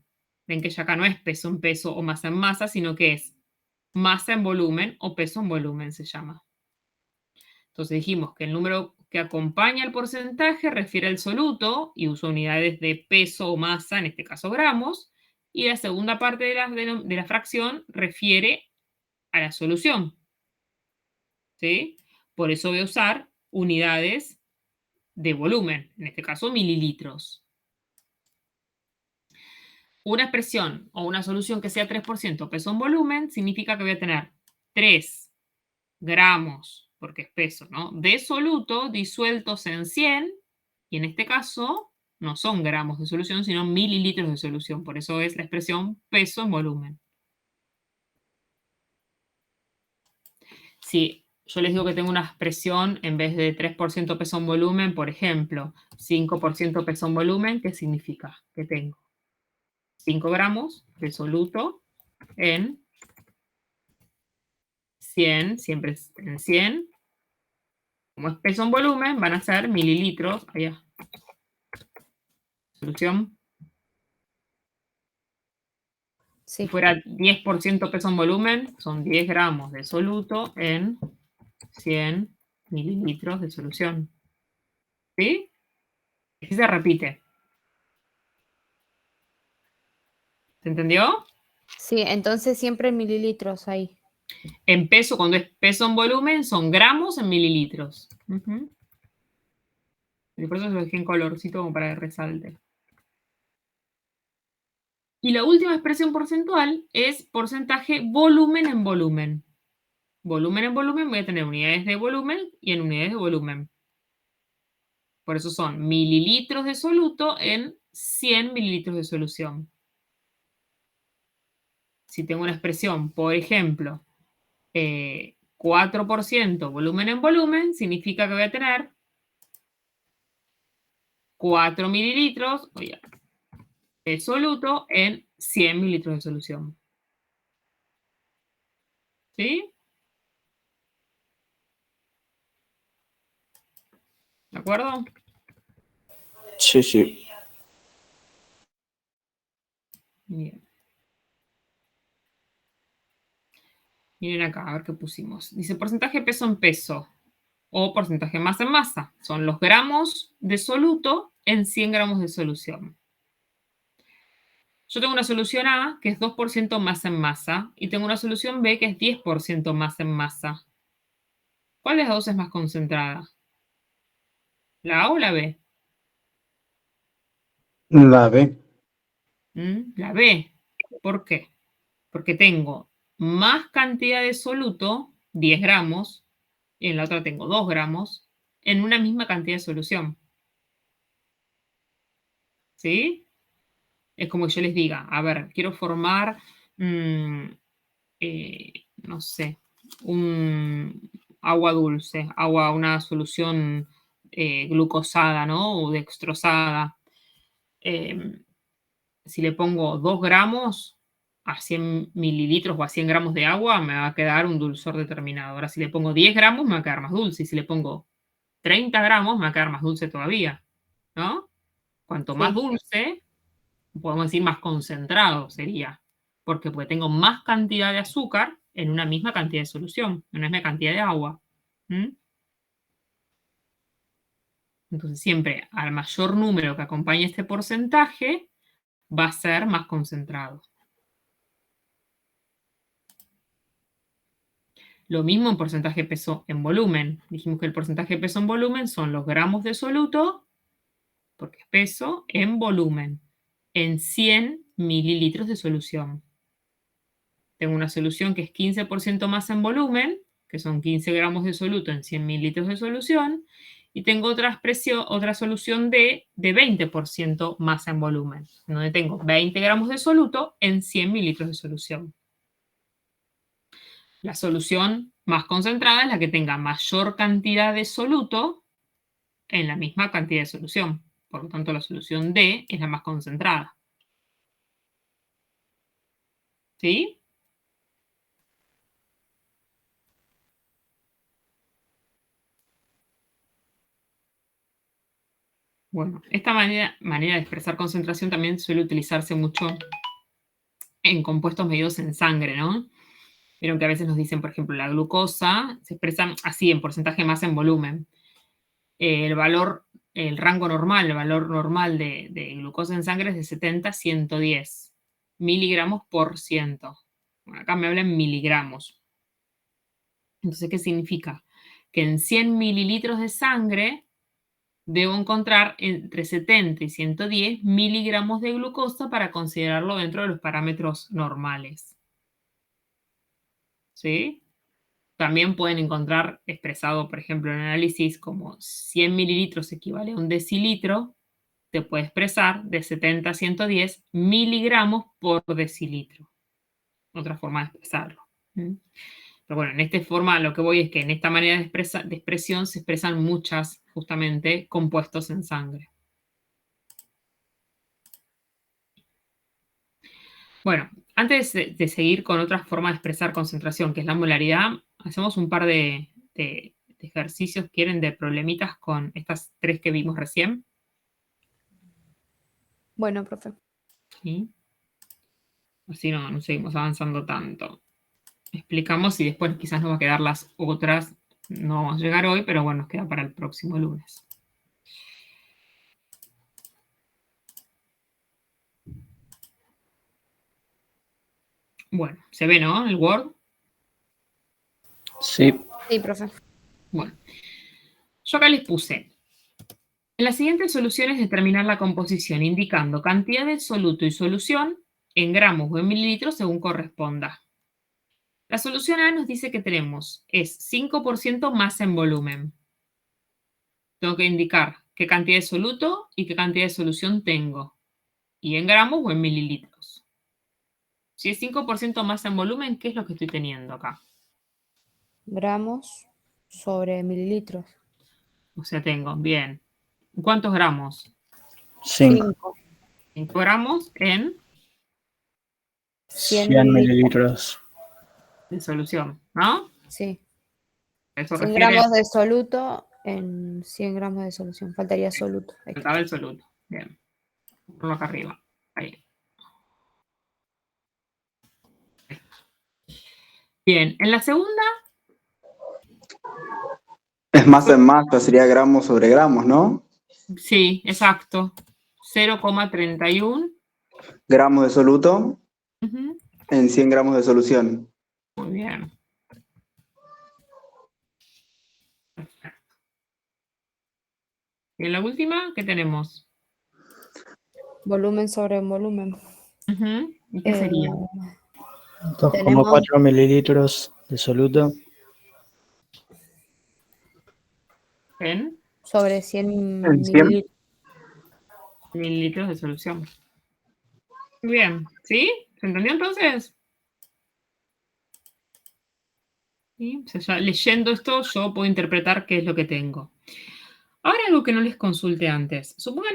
Ven que ya acá no es peso en peso o masa en masa, sino que es masa en volumen o peso en volumen se llama. Entonces dijimos que el número que acompaña al porcentaje refiere al soluto y usa unidades de peso o masa, en este caso gramos, y la segunda parte de la fracción refiere a la solución. ¿Sí? Por eso voy a usar unidades de volumen, en este caso mililitros. Una expresión o una solución que sea 3% peso en volumen significa que voy a tener 3 gramos, porque es peso, ¿no?, de soluto disueltos en 100, y en este caso no son gramos de solución, sino mililitros de solución. Por eso es la expresión peso en volumen. Si yo les digo que tengo una expresión en vez de 3% peso en volumen, por ejemplo, 5% peso en volumen, ¿qué significa? Que tengo 5 gramos de soluto en 100, siempre es en 100. Como es peso en volumen, van a ser mililitros. Allá. Solución. Sí. Si fuera 10% peso en volumen, son 10 gramos de soluto en 100 mililitros de solución. ¿Sí? Aquí se repite. ¿Se entendió? Sí, entonces siempre mililitros ahí. En peso, cuando es peso en volumen, son gramos en mililitros. Y por eso se lo dejé en colorcito como para que resalte. Y la última expresión porcentual es porcentaje volumen en volumen. Volumen en volumen voy a tener unidades de volumen y en unidades de volumen. Por eso son mililitros de soluto en 100 mililitros de solución. Si tengo una expresión, por ejemplo, 4% volumen en volumen, significa que voy a tener 4 mililitros de soluto en 100 mililitros de solución. ¿Sí? ¿De acuerdo? Sí, sí. Bien. Miren acá, a ver qué pusimos. Dice porcentaje peso en peso o porcentaje masa en masa. Son los gramos de soluto en 100 gramos de solución. Yo tengo una solución A que es 2% masa en masa y tengo una solución B que es 10% masa en masa. ¿Cuál de las dos es más concentrada? ¿La A o la B? La B. La B. ¿Por qué? Porque tengo más cantidad de soluto, 10 gramos, y en la otra tengo 2 gramos, en una misma cantidad de solución. ¿Sí? Es como que yo les diga, a ver, quiero formar, no sé, un agua dulce, una solución glucosada, ¿no? O dextrosada. Si le pongo 2 gramos a 100 mililitros o a 100 gramos de agua, me va a quedar un dulzor determinado. Ahora, si le pongo 10 gramos, me va a quedar más dulce. Y si le pongo 30 gramos, me va a quedar más dulce todavía, ¿no? Cuanto más Sí. dulce, podemos decir más concentrado sería. Porque tengo más cantidad de azúcar en una misma cantidad de solución, en una misma cantidad de agua. Entonces, siempre al mayor número que acompañe este porcentaje, va a ser más concentrado. Lo mismo en porcentaje peso en volumen. Dijimos que el porcentaje peso en volumen son los gramos de soluto, porque es peso, en volumen, en 100 mililitros de solución. Tengo una solución que es 15% más en volumen, que son 15 gramos de soluto en 100 mililitros de solución, y tengo otra solución de 20% más en volumen, donde tengo 20 gramos de soluto en 100 mililitros de solución. La solución más concentrada es la que tenga mayor cantidad de soluto en la misma cantidad de solución. Por lo tanto, la solución D es la más concentrada. ¿Sí? Bueno, esta manera de expresar concentración también suele utilizarse mucho en compuestos medidos en sangre, ¿no? Vieron que a veces nos dicen, por ejemplo, la glucosa se expresa así en porcentaje más en volumen. El valor, el rango normal, el valor normal de glucosa en sangre es de 70 a 110 miligramos por ciento. Bueno, acá me hablan miligramos. Entonces, ¿qué significa? Que en 100 mililitros de sangre debo encontrar entre 70 y 110 miligramos de glucosa para considerarlo dentro de los parámetros normales. ¿Sí? También pueden encontrar expresado, por ejemplo, en análisis como 100 mililitros equivale a un decilitro, te puede expresar de 70 a 110 miligramos por decilitro. Otra forma de expresarlo. Pero bueno, en esta forma lo que voy es que en esta manera de expresión se expresan muchas, justamente, compuestos en sangre. Bueno, antes de seguir con otra forma de expresar concentración, que es la molaridad, hacemos un par de ejercicios, ¿quieren? De problemitas con estas tres que vimos recién. Bueno, profe. ¿Sí? Así no seguimos avanzando tanto. Explicamos y después quizás nos va a quedar las otras. No vamos a llegar hoy, pero bueno, nos queda para el próximo lunes. Bueno, ¿se ve, no? El Word. Sí. Sí, profe. Bueno, yo acá les puse. En las siguientes soluciones determinar la composición indicando cantidad de soluto y solución en gramos o en mililitros según corresponda. La solución A nos dice que tenemos, es 5% más en volumen. Tengo que indicar qué cantidad de soluto y qué cantidad de solución tengo. Y en gramos o en mililitros. Si es 5% más en volumen, ¿qué es lo que estoy teniendo acá? Gramos sobre mililitros. O sea, tengo, bien. ¿Cuántos gramos? 5. 5 gramos en 100 mililitros. de solución, ¿no? Sí. Eso 100 refiere gramos de soluto en 100 gramos de solución. Faltaría soluto. Ahí está. faltaba el soluto. Bien. Ponlo acá arriba. Ahí. Bien, en la segunda, Es masa en masa, sería gramos sobre gramos, ¿no? sí, exacto. 0,31. Gramos de soluto Ujú, en 100 gramos de solución. muy bien. Perfecto. Y en la última, ¿qué tenemos? Volumen sobre volumen. Ujú, ¿y qué sería? 2,4 mililitros de soluto. En Sobre 100 ¿En 100? mililitros. mililitros de solución. Muy bien, ¿sí? ¿Se entendió entonces? ¿Sí? O sea, ya leyendo esto yo puedo interpretar qué es lo que tengo. Ahora algo que no les consulte antes. Supongan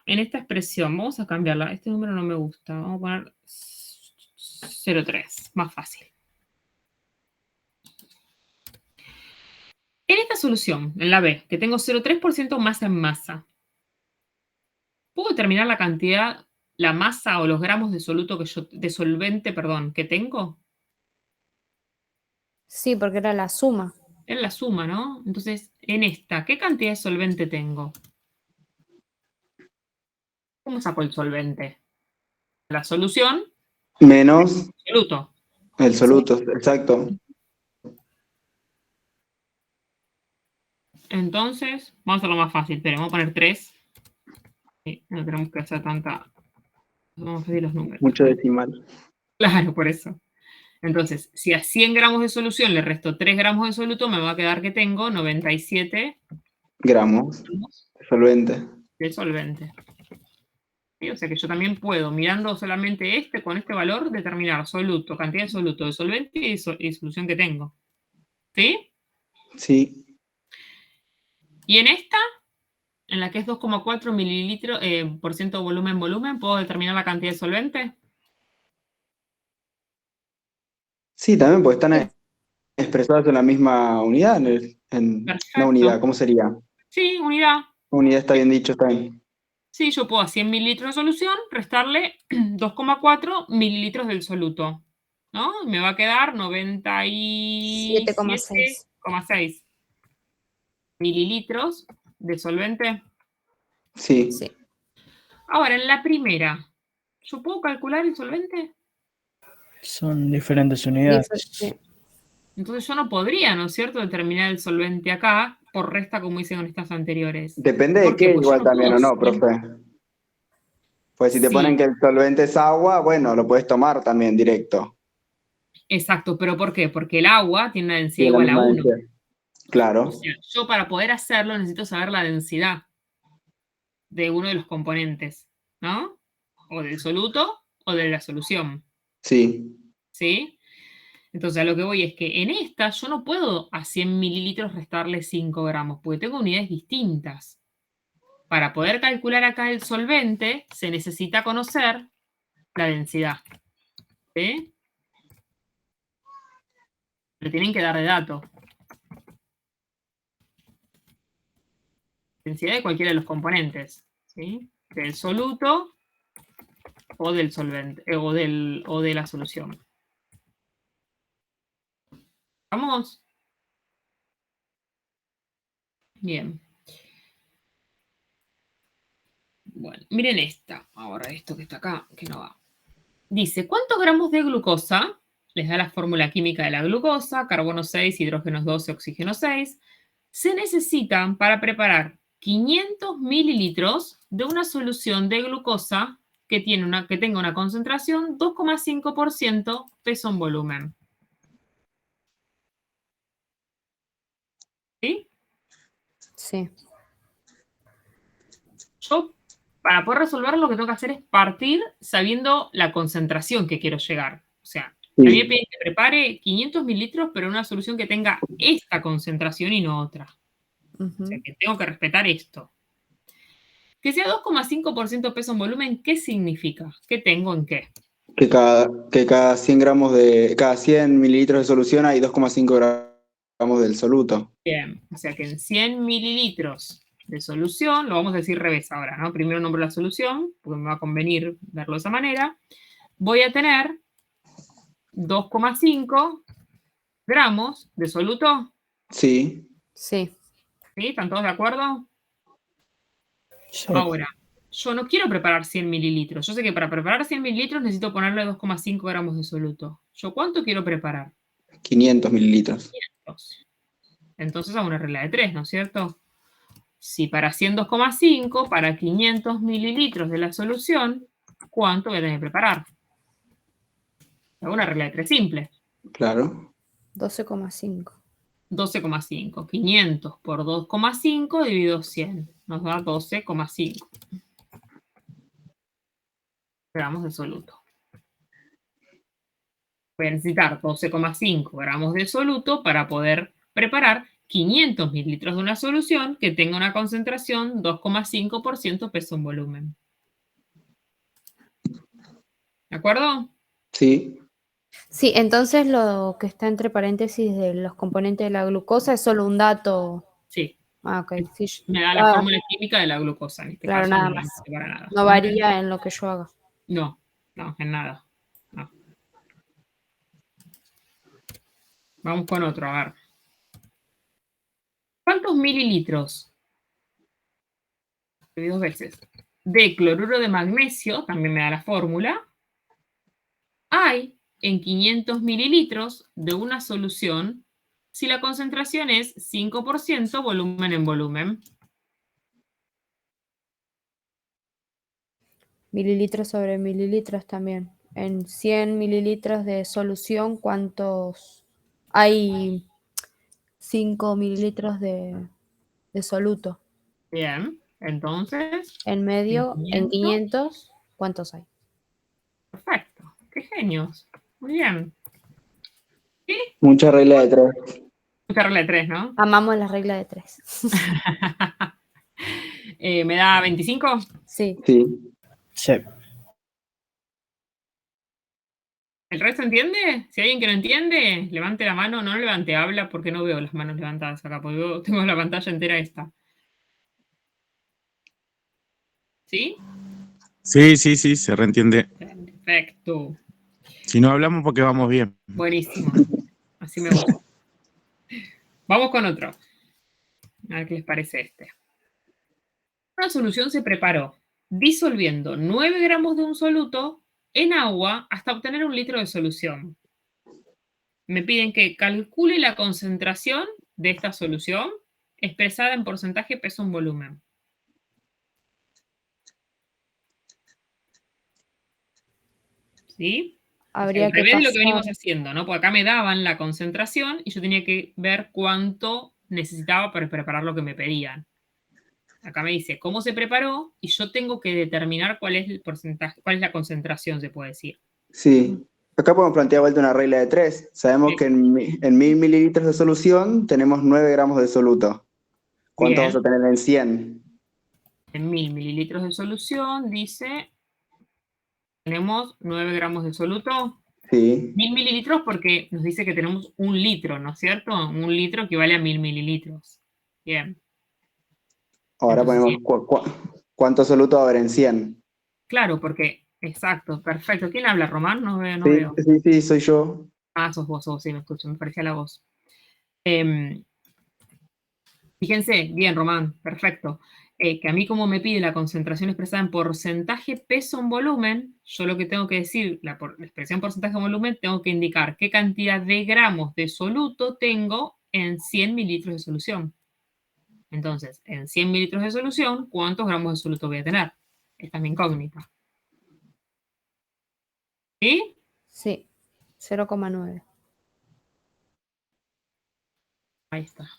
en esta expresión, vamos a cambiarla. Este número no me gusta. Vamos a poner 0,3, más fácil. En esta solución, en la B, que tengo 0,3% más en masa, ¿puedo determinar la cantidad, la masa o los gramos de soluto de solvente, perdón, que tengo? Sí, porque era la suma. Es la suma, ¿no? Entonces, en esta, ¿qué cantidad de solvente tengo? ¿Cómo saco el solvente? La solución, Menos soluto. el soluto, exacto. Entonces, vamos a hacerlo más fácil. Pero vamos a poner 3. Sí, no tenemos que hacer tanta... Vamos a pedir los números. Mucho decimal. Claro, por eso. Entonces, si a 100 gramos de solución le resto 3 gramos de soluto, me va a quedar que tengo 97 Gramos de solvente. de solvente. ¿Sí? O sea que yo también puedo, mirando solamente con este valor, determinar soluto, cantidad de soluto, de solvente y solución que tengo. ¿Sí? Sí. Y en esta, en la que es 2,4 mililitros por ciento volumen, ¿puedo determinar la cantidad de solvente? Sí, también, porque están expresadas en la misma unidad, en una Perfecto. unidad, ¿cómo sería? Sí, unidad. Unidad está bien dicho, está bien. Sí, yo puedo a 100 mililitros de solución restarle 2,4 mililitros del soluto, ¿no? Y me va a quedar 7,6. 97,6 mililitros de solvente. Sí. Sí. Ahora, en la primera, ¿yo puedo calcular el solvente? Son diferentes unidades. Sí. Entonces yo no podría, ¿no es cierto?, determinar el solvente acá por resta como hice con estas anteriores. Depende de ¿Por qué? qué Porque yo igual no también, puedo ¿o no, siempre- profe? Pues si te Sí. ponen que el solvente es agua, bueno, lo puedes tomar también directo. Exacto, ¿pero por qué? Porque el agua tiene una densidad Tiene la igual a misma 1. densidad. Claro. O sea, yo para poder hacerlo necesito saber la densidad de uno de los componentes, ¿no? O del soluto o de la solución, Sí. ¿sí? Entonces a lo que voy es que en esta yo no puedo a 100 mililitros restarle 5 gramos, porque tengo unidades distintas. Para poder calcular acá el solvente se necesita conocer la densidad, ¿sí? Le tienen que dar de dato. Densidad de cualquiera de los componentes, ¿sí? Del soluto o del solvente, o de la solución. ¿Vamos? Bien. Bueno, miren esta. Ahora esto que está acá, que no va. Dice, ¿cuántos gramos de glucosa? Les da la fórmula química de la glucosa, carbono 6, hidrógeno 12, oxígeno 6. Se necesitan para preparar 500 mililitros de una solución de glucosa que tenga una concentración 2,5% peso en volumen. ¿Sí? Sí. Yo, para poder resolverlo, lo que tengo que hacer es partir sabiendo la concentración que quiero llegar. O sea, a mí me Sí. piden que prepare 500 mililitros, pero en una solución que tenga esta concentración y no otra. O sea, que tengo que respetar esto. Que sea 2,5% peso en volumen, ¿qué significa? ¿Qué tengo en qué? Que cada 100 cada 100 mililitros de solución hay 2,5 gramos del soluto. Bien, o sea que en 100 mililitros de solución, lo vamos a decir revés ahora, ¿no? Primero nombro la solución, porque me va a convenir verlo de esa manera. Voy a tener 2,5 gramos de soluto. Sí. Sí. ¿Sí? ¿Están todos de acuerdo? Sí. Ahora, yo no quiero preparar 100 mililitros. Yo sé que para preparar 100 mililitros necesito ponerle 2,5 gramos de soluto. ¿Yo cuánto quiero preparar? 500 mililitros. 500. Entonces hago una regla de 3, ¿no es cierto? Si para 100 2,5, para 500 mililitros de la solución, ¿cuánto voy a tener que preparar? Hago una regla de 3 simple. Claro. 12,5. 12,5. 500 por 2,5 dividido 100. Nos da 12,5 gramos de soluto. Voy a necesitar 12,5 gramos de soluto para poder preparar 500 mililitros de una solución que tenga una concentración 2,5% peso en volumen. ¿De acuerdo? Sí. Sí, entonces lo que está entre paréntesis de los componentes de la glucosa es solo un dato. Sí. Ah, ok. Sí, Me da la fórmula química de la glucosa en este claro, caso. nada No más. necesito para nada. No varía en lo que yo haga. No, en nada. No. Vamos con otro, a ver. ¿Cuántos mililitros? Dos veces. De cloruro de magnesio, también me da la fórmula, hay en 500 mililitros de una solución si la concentración es 5% volumen en volumen. Mililitros sobre mililitros también. En 100 mililitros de solución, ¿cuántos? Hay 5 mililitros de soluto. Bien, entonces, En medio, en 500, ¿cuántos hay? perfecto. ¡Qué genios! Muy bien. ¿Sí? Mucha regla de 3. Mucha regla de 3, ¿no? Amamos la regla de 3. ¿Me da 25? Sí. Sí. Sí. ¿El resto entiende? Si hay alguien que no entiende, levante la mano, no levante, habla porque no veo las manos levantadas acá, porque tengo la pantalla entera esta. ¿Sí? Sí, sí, sí, se reentiende. Perfecto. Si no hablamos porque vamos bien. Buenísimo. Así me gusta. Vamos con otro. A ver qué les parece este. Una solución se preparó disolviendo 9 gramos de un soluto en agua hasta obtener 1 litro de solución. Me piden que calcule la concentración de esta solución expresada en porcentaje, peso en volumen. ¿Sí? Habría Al que revés de lo que pasar. venimos haciendo, ¿no? Porque acá me daban la concentración y yo tenía que ver cuánto necesitaba para preparar lo que me pedían. Acá me dice cómo se preparó y yo tengo que determinar cuál es el porcentaje, cuál es la concentración, se puede decir. Sí. Acá podemos plantear vuelta una regla de 3. Sabemos que en 1000 mililitros de solución tenemos 9 gramos de soluto. ¿Cuánto Bien. vamos a tener en 100? En 1000 mililitros de solución, dice, tenemos 9 gramos de soluto. Sí. 1000 mililitros porque nos dice que tenemos 1 litro, ¿no es cierto? 1 litro equivale a 1000 mililitros. Bien. Ahora Entonces, ponemos cuánto soluto va a haber en 100. claro, porque, exacto, perfecto. ¿Quién habla, Román? No veo, no Sí, veo. sí, sí, soy yo. Ah, sos vos, sí, me escucho, me parecía la voz. Fíjense, bien, Román, perfecto. Que a mí como me pide la concentración expresada en porcentaje, peso en volumen, yo lo que tengo que decir, la expresión porcentaje en volumen, tengo que indicar qué cantidad de gramos de soluto tengo en 100 mililitros de solución. Entonces, en 100 mililitros de solución, ¿cuántos gramos de soluto voy a tener? Esta es mi incógnita. ¿Sí? Sí, 0,9. Ahí está.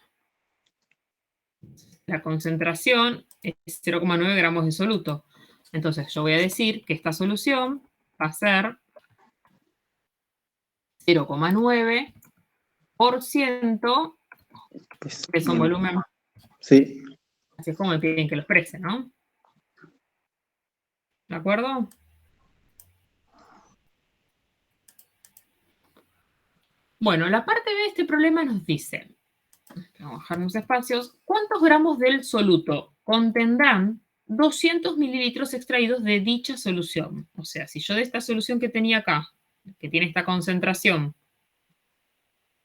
La concentración es 0,9 gramos de soluto. Entonces, yo voy a decir que esta solución va a ser 0,9% peso en volumen. Sí. Así es como me piden que lo exprese, ¿no? ¿De acuerdo? Bueno, la parte B de este problema nos dice, vamos a bajar unos espacios, ¿cuántos gramos del soluto contendrán 200 mililitros extraídos de dicha solución? O sea, si yo de esta solución que tenía acá, que tiene esta concentración,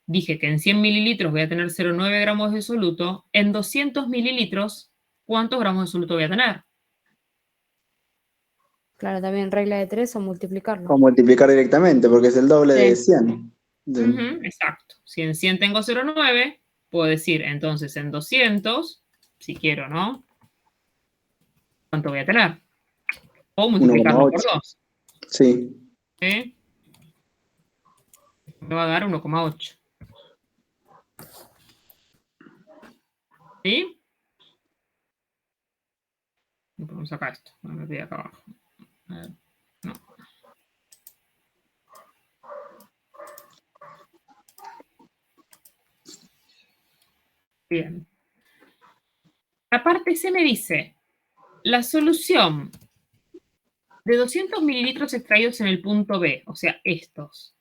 dije que en 100 mililitros voy a tener 0,9 gramos de soluto, en 200 mililitros, ¿cuántos gramos de soluto voy a tener? Claro, también regla de 3 o multiplicarlo. O multiplicar directamente, porque es el doble de 100. Exacto. Si en 100 tengo 0,9, puedo decir entonces en 200, si quiero, ¿no? ¿Cuánto voy a tener? O multiplicarlo por 1,8. 2. Sí. ¿Sí? Me va a dar 1,8. ¿Sí? Y ponemos acá esto. Me voy acá abajo. A ver, no. Bien. La parte C me dice, la solución de 200 mililitros extraídos en el punto B, o sea, estos,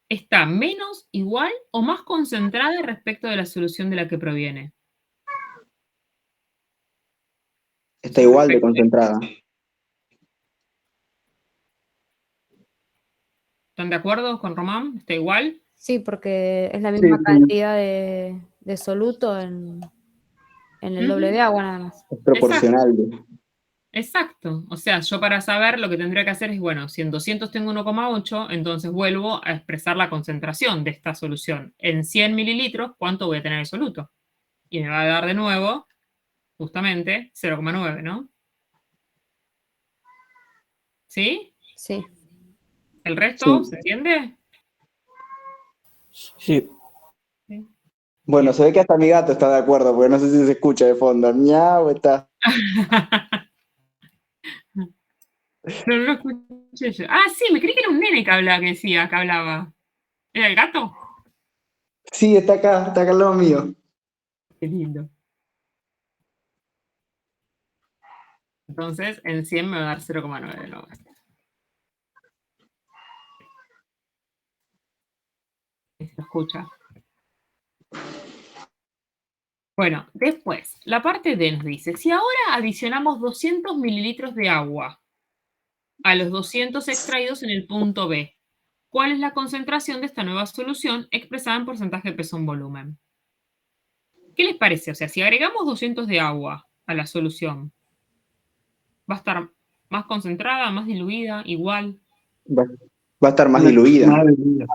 ¿está menos, igual o más concentrada respecto de la solución de la que proviene? Está igual de concentrada. ¿Están de acuerdo con Román? ¿Está igual? Sí, porque es la Sí, misma sí. cantidad de soluto en el doble de agua nada más. Es proporcional. Exacto. O sea, yo para saber lo que tendría que hacer es, bueno, si en 200 tengo 1,8, entonces vuelvo a expresar la concentración de esta solución. En 100 mililitros, ¿cuánto voy a tener de soluto? Y me va a dar de nuevo, justamente, 0,9, ¿no? ¿Sí? Sí. ¿El resto Sí. se entiende? Sí. Bueno, se ve que hasta mi gato está de acuerdo, porque no sé si se escucha de fondo. Miau, está. No lo escuché yo. Ah, sí, me creí que era un nene que hablaba, que decía, que hablaba. ¿Era el gato? Sí, está acá al lado mío. Qué lindo. Entonces, en 100 me va a dar 0,9 de nuevo. Se escucha. Bueno, después, la parte D nos dice, si ahora adicionamos 200 mililitros de agua a los 200 extraídos en el punto B, ¿cuál es la concentración de esta nueva solución expresada en porcentaje de peso en volumen? ¿Qué les parece? O sea, si agregamos 200 de agua a la solución, ¿va a estar más concentrada, más diluida, igual? Va a estar más diluida. Más diluida.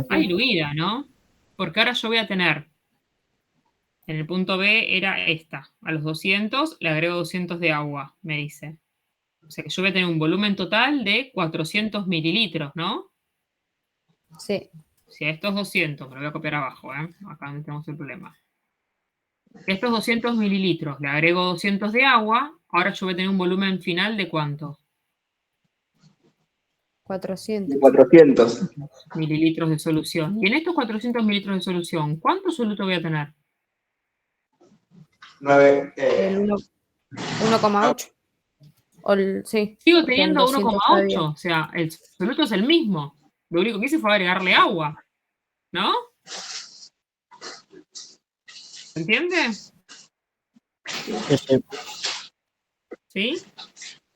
Más diluida, ¿no? Porque ahora yo voy a tener, en el punto B era esta, a los 200 le agrego 200 de agua, me dice. O sea que yo voy a tener un volumen total de 400 mililitros, ¿no? Sí. Si a estos 200, me lo voy a copiar abajo, acá donde tenemos el problema. Si a estos 200 mililitros le agrego 200 de agua, ahora yo voy a tener un volumen final de ¿cuánto? 400. 400. Mililitros de solución. Y en estos 400 mililitros de solución, ¿cuánto soluto voy a tener? 9. El 1,8. Sí. Sigo porque teniendo en 200 todavía. 1,8, o sea, el soluto es el mismo. Lo único que hice fue agregarle agua, ¿no? ¿Se entiende? ¿Sí?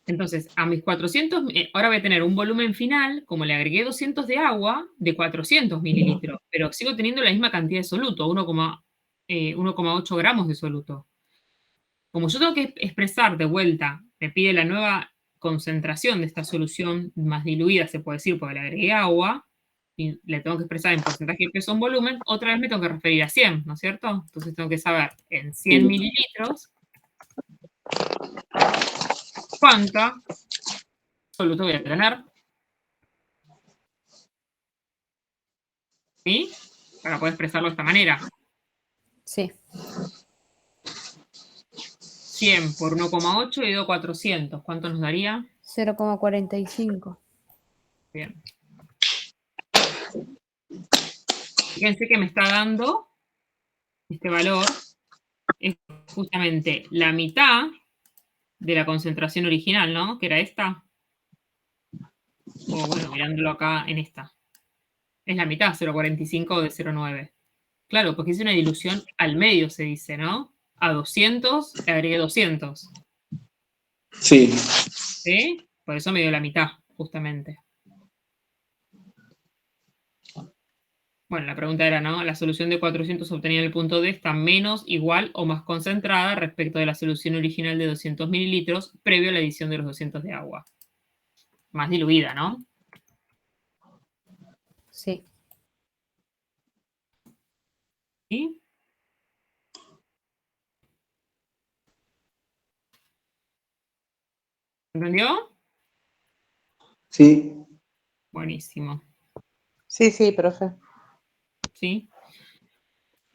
Entonces, a mis 400, ahora voy a tener un volumen final, como le agregué 200 de agua, de 400 mililitros, pero sigo teniendo la misma cantidad de soluto, 1,8 gramos de soluto. Como yo tengo que expresar de vuelta, me pide la nueva concentración de esta solución más diluida, se puede decir, porque le agregué agua, y le tengo que expresar en porcentaje de peso en volumen, otra vez me tengo que referir a 100, ¿no es cierto? Entonces tengo que saber en 100 mililitros cuánta soluto voy a tener. ¿Sí? Para poder expresarlo de esta manera. Sí. 100 por 1,8 dividido 400. ¿Cuánto nos daría? 0,45. Bien. Fíjense que me está dando este valor. Es justamente la mitad de la concentración original, ¿no? Que era esta. O bueno, mirándolo acá en esta. Es la mitad, 0,45 de 0,9. Claro, porque es una dilución al medio, se dice, ¿no? A 200 le agregué 200. Sí. ¿Sí? Por eso me dio la mitad, justamente. Bueno, la pregunta era, ¿no? La solución de 400 obtenida en el punto D está menos, igual o más concentrada respecto de la solución original de 200 mililitros previo a la adición de los 200 de agua. Más diluida, ¿no? Sí. ¿Sí? ¿Entendió? Sí. Buenísimo. Sí, sí, profe. ¿Sí?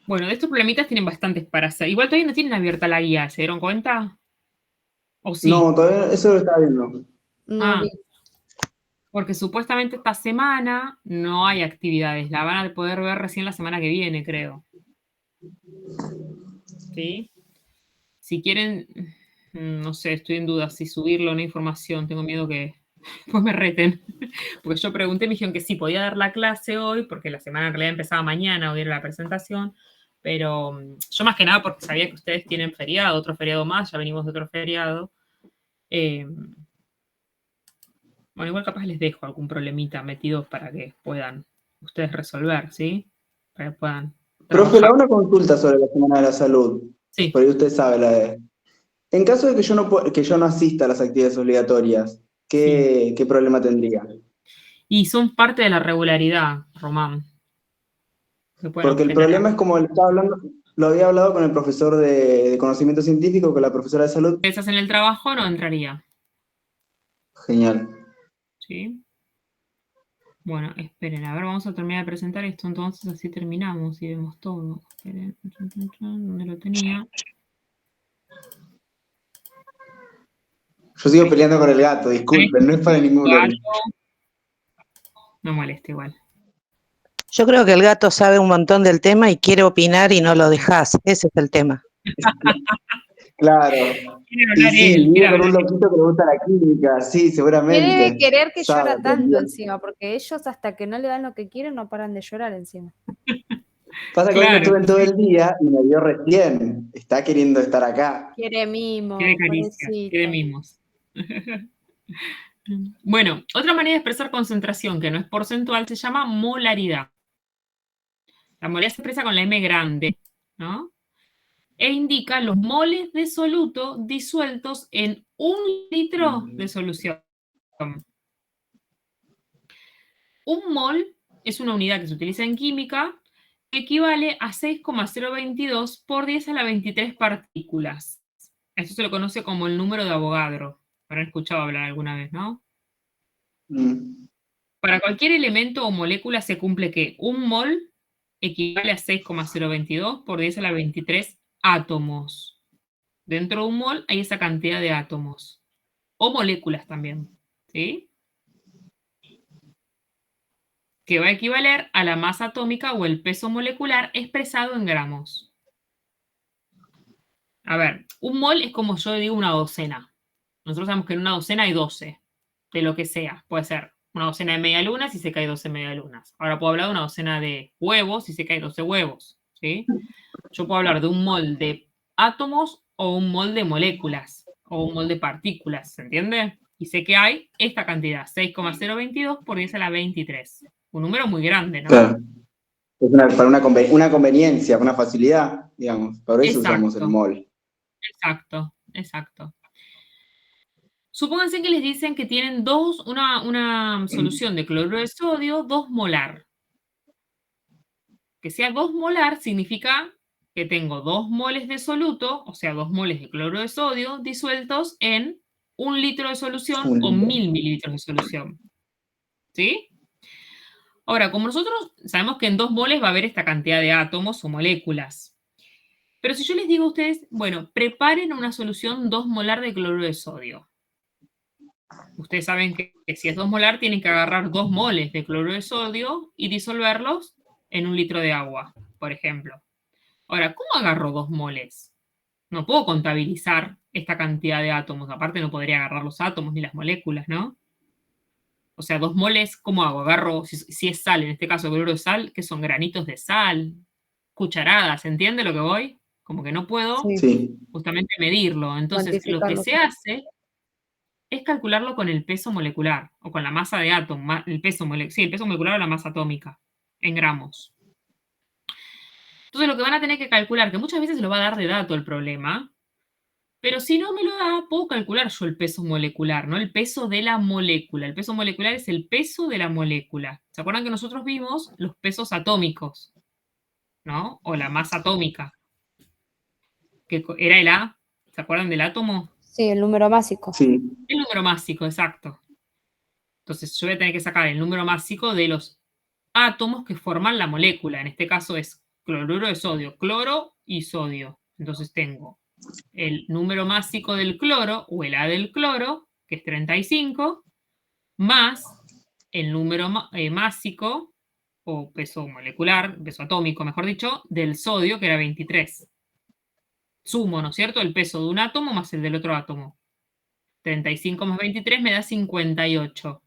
Bueno, de estos problemitas tienen bastantes para hacer. Igual todavía no tienen abierta la guía, ¿se dieron cuenta? ¿O sí? No, todavía eso lo estaba viendo. No vi. Porque supuestamente esta semana no hay actividades. La van a poder ver recién la semana que viene, creo. ¿Sí? Si quieren, no sé, estoy en duda si subirlo o no información. Tengo miedo que después me reten. Porque yo pregunté, me dijeron que sí, podía dar la clase hoy, porque la semana en realidad empezaba mañana, hoy era la presentación. Pero yo más que nada porque sabía que ustedes tienen feriado, otro feriado más, ya venimos de otro feriado. Bueno, igual capaz les dejo algún problemita metido para que puedan ustedes resolver, ¿sí? Para que puedan Profe, le trabajar. hago una consulta sobre la Semana de la Salud. Sí. Porque usted sabe la de... En caso de que yo no asista a las actividades obligatorias, ¿qué problema tendría? Y son parte de la regularidad, Román. Porque el problema es como estaba hablando, lo había hablado con el profesor de conocimiento científico, con la profesora de salud. Si estás en el trabajo, no entraría. Genial. ¿Sí? Bueno, esperen, a ver, vamos a terminar de presentar esto, entonces así terminamos y vemos todo. Esperen, ¿dónde lo tenía? Yo sigo peleando con el gato, disculpen, no es para ninguno. No molesta igual. Yo creo que el gato sabe un montón del tema y quiere opinar y no lo dejas. Ese es el tema. Claro. Quiere hablar Sí, él. vive con un loquito que le gusta la química, sí, seguramente. Debe querer que Sabe llora tanto también. encima, porque ellos hasta que no le dan lo que quieren no paran de llorar encima. Pasa que hoy no Claro, estuve en todo el día y me vio recién. Está queriendo estar acá. Quiere mimo, quiere caricias, quiere pobrecito. mimos. Bueno, otra manera de expresar concentración que no es porcentual se llama molaridad. La molaridad se expresa con la M grande, ¿no? E indica los moles de soluto disueltos en 1 litro de solución. Un mol es una unidad que se utiliza en química que equivale a 6,022 por 10 a la 23 partículas. Esto se lo conoce como el número de Avogadro. Habrán escuchado hablar alguna vez, ¿no? Mm. Para cualquier elemento o molécula se cumple que un mol equivale a 6,022 por 10 a la 23 átomos. Dentro de un mol hay esa cantidad de átomos. O moléculas también, ¿sí? Que va a equivaler a la masa atómica o el peso molecular expresado en gramos. A ver, un mol es como yo digo una docena. Nosotros sabemos que en una docena hay 12, de lo que sea. Puede ser una docena de medialunas y sé que hay 12 medialunas. Ahora puedo hablar de una docena de huevos y sé que hay 12 huevos, ¿sí? Yo puedo hablar de un mol de átomos o un mol de moléculas o un mol de partículas, ¿se entiende? Y sé que hay esta cantidad, 6,022 por 10 a la 23. Un número muy grande, ¿no? Claro. Es para una conveniencia, una facilidad, digamos. Por eso usamos el Exacto, mol. exacto, exacto. Supónganse que les dicen que tienen una solución de cloruro de sodio 2 molar. Que sea 2 molar significa que tengo 2 moles de soluto, o sea, 2 moles de cloruro de sodio disueltos en 1 litro de solución o 1000 mililitros de solución. ¿Sí? Ahora, como nosotros sabemos que en 2 moles va a haber esta cantidad de átomos o moléculas. Pero si yo les digo a ustedes, bueno, preparen una solución 2 molar de cloruro de sodio. Ustedes saben que si es 2 molar, tienen que agarrar 2 moles de cloruro de sodio y disolverlos en 1 litro de agua, por ejemplo. Ahora, ¿cómo agarro 2 moles? No puedo contabilizar esta cantidad de átomos. Aparte, no podría agarrar los átomos ni las moléculas, ¿no? O sea, 2 moles, ¿cómo hago? Agarro, si es sal, en este caso cloruro de sal, que son granitos de sal, cucharadas, ¿entiende lo que voy? Como que no puedo Sí. justamente medirlo. Entonces, lo que Cuantificarlo. se hace es calcularlo con el peso molecular o con la masa de átomo, el peso molecular o la masa atómica, en gramos. Entonces lo que van a tener que calcular, que muchas veces lo va a dar de dato el problema, pero si no me lo da, puedo calcular yo el peso molecular, ¿no? El peso de la molécula. El peso molecular es el peso de la molécula. ¿Se acuerdan que nosotros vimos los pesos atómicos, ¿no? O la masa atómica, que era el A. ¿Se acuerdan del átomo? Sí, el número másico. Sí. El número másico, exacto. Entonces yo voy a tener que sacar el número másico de los átomos que forman la molécula. En este caso es cloruro de sodio, cloro y sodio. Entonces tengo el número másico del cloro, o el A del cloro, que es 35, más el número másico, o peso molecular, peso atómico, mejor dicho, del sodio, que era 23. Sumo, ¿no es cierto?, el peso de un átomo más el del otro átomo. 35 más 23 me da 58.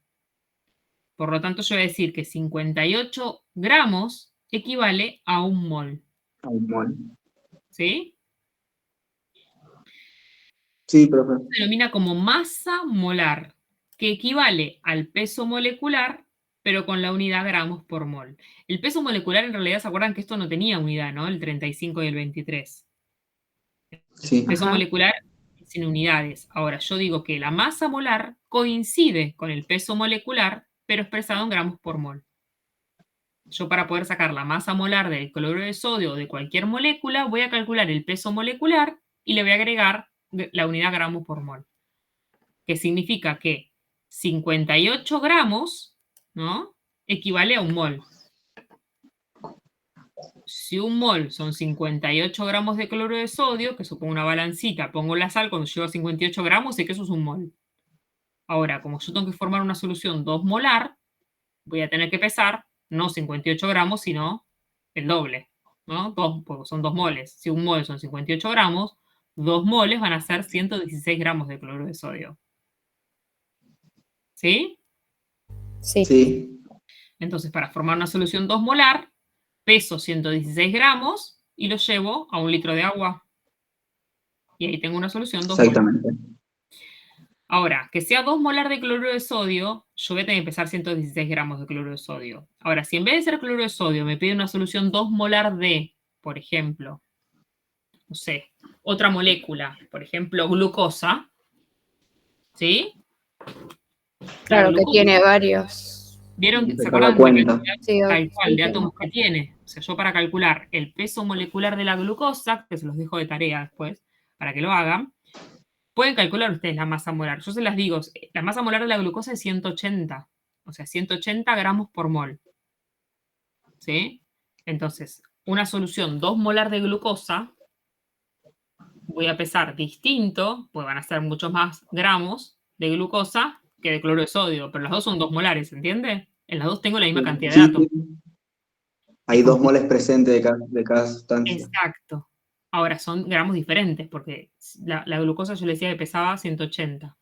Por lo tanto, yo voy a decir que 58 gramos equivale a un mol. A un mol. ¿Sí? Sí, profe. Se denomina como masa molar, que equivale al peso molecular, pero con la unidad gramos por mol. El peso molecular, en realidad, ¿se acuerdan que esto no tenía unidad, ¿no? El 35 y el 23. Sí. El peso molecular sin unidades. Ahora, yo digo que la masa molar coincide con el peso molecular, pero expresado en gramos por mol. Yo, para poder sacar la masa molar del cloruro de sodio o de cualquier molécula, voy a calcular el peso molecular y le voy a agregar la unidad gramos por mol. Que significa que 58 gramos, ¿no?, equivale a un mol. Si un mol son 58 gramos de cloruro de sodio, que supongo una balancita, pongo la sal, cuando llego a 58 gramos, sé que eso es un mol. Ahora, como yo tengo que formar una solución 2 molar, voy a tener que pesar no 58 gramos, sino el doble, ¿no? Porque son 2 moles. Si un mol son 58 gramos, 2 moles van a ser 116 gramos de cloruro de sodio. ¿Sí? Sí. Sí. Entonces, para formar una solución 2 molar, peso 116 gramos y lo llevo a 1 litro de agua. Y ahí tengo una solución 2 molar. Exactamente. Ahora, que sea 2 molar de cloruro de sodio, yo voy a tener que pesar 116 gramos de cloruro de sodio. Ahora, si en vez de ser cloruro de sodio me pide una solución 2 molar de, por ejemplo, no sé, otra molécula, por ejemplo, glucosa, ¿sí? Claro, La que glucosa, tiene varios. ¿vieron? Se ¿Se da acuerdan? cuenta. Sí, Tal cual, sí, de sí. átomos que tiene. O sea, yo para calcular el peso molecular de la glucosa, que se los dejo de tarea después, para que lo hagan, pueden calcular ustedes la masa molar. Yo se las digo, la masa molar de la glucosa es 180, o sea, 180 gramos por mol. ¿Sí? Entonces, una solución 2 molar de glucosa, voy a pesar distinto, pues van a ser muchos más gramos de glucosa que de cloruro de sodio, pero las dos son 2 molares, ¿entiende? En las dos tengo la misma cantidad de Sí, átomos. sí. Hay 2 moles presentes de cada sustancia. Exacto. Ahora son gramos diferentes, porque la glucosa yo le decía que pesaba 180.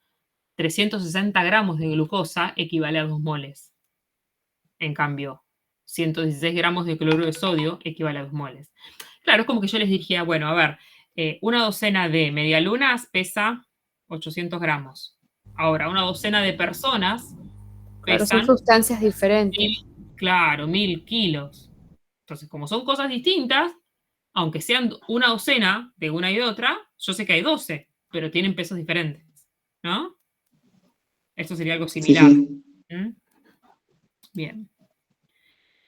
360 gramos de glucosa equivale a 2 moles. En cambio, 116 gramos de cloruro de sodio equivale a 2 moles. Claro, es como que yo les dijera, bueno, a ver, una docena de medialunas pesa 800 gramos. Ahora, una docena de personas Claro, son pesan sustancias diferentes. 1000 kilos. Entonces, como son cosas distintas, aunque sean una docena de una y de otra, yo sé que hay 12, pero tienen pesos diferentes, ¿no? Esto sería algo Sí, similar. sí. ¿Mm? Bien.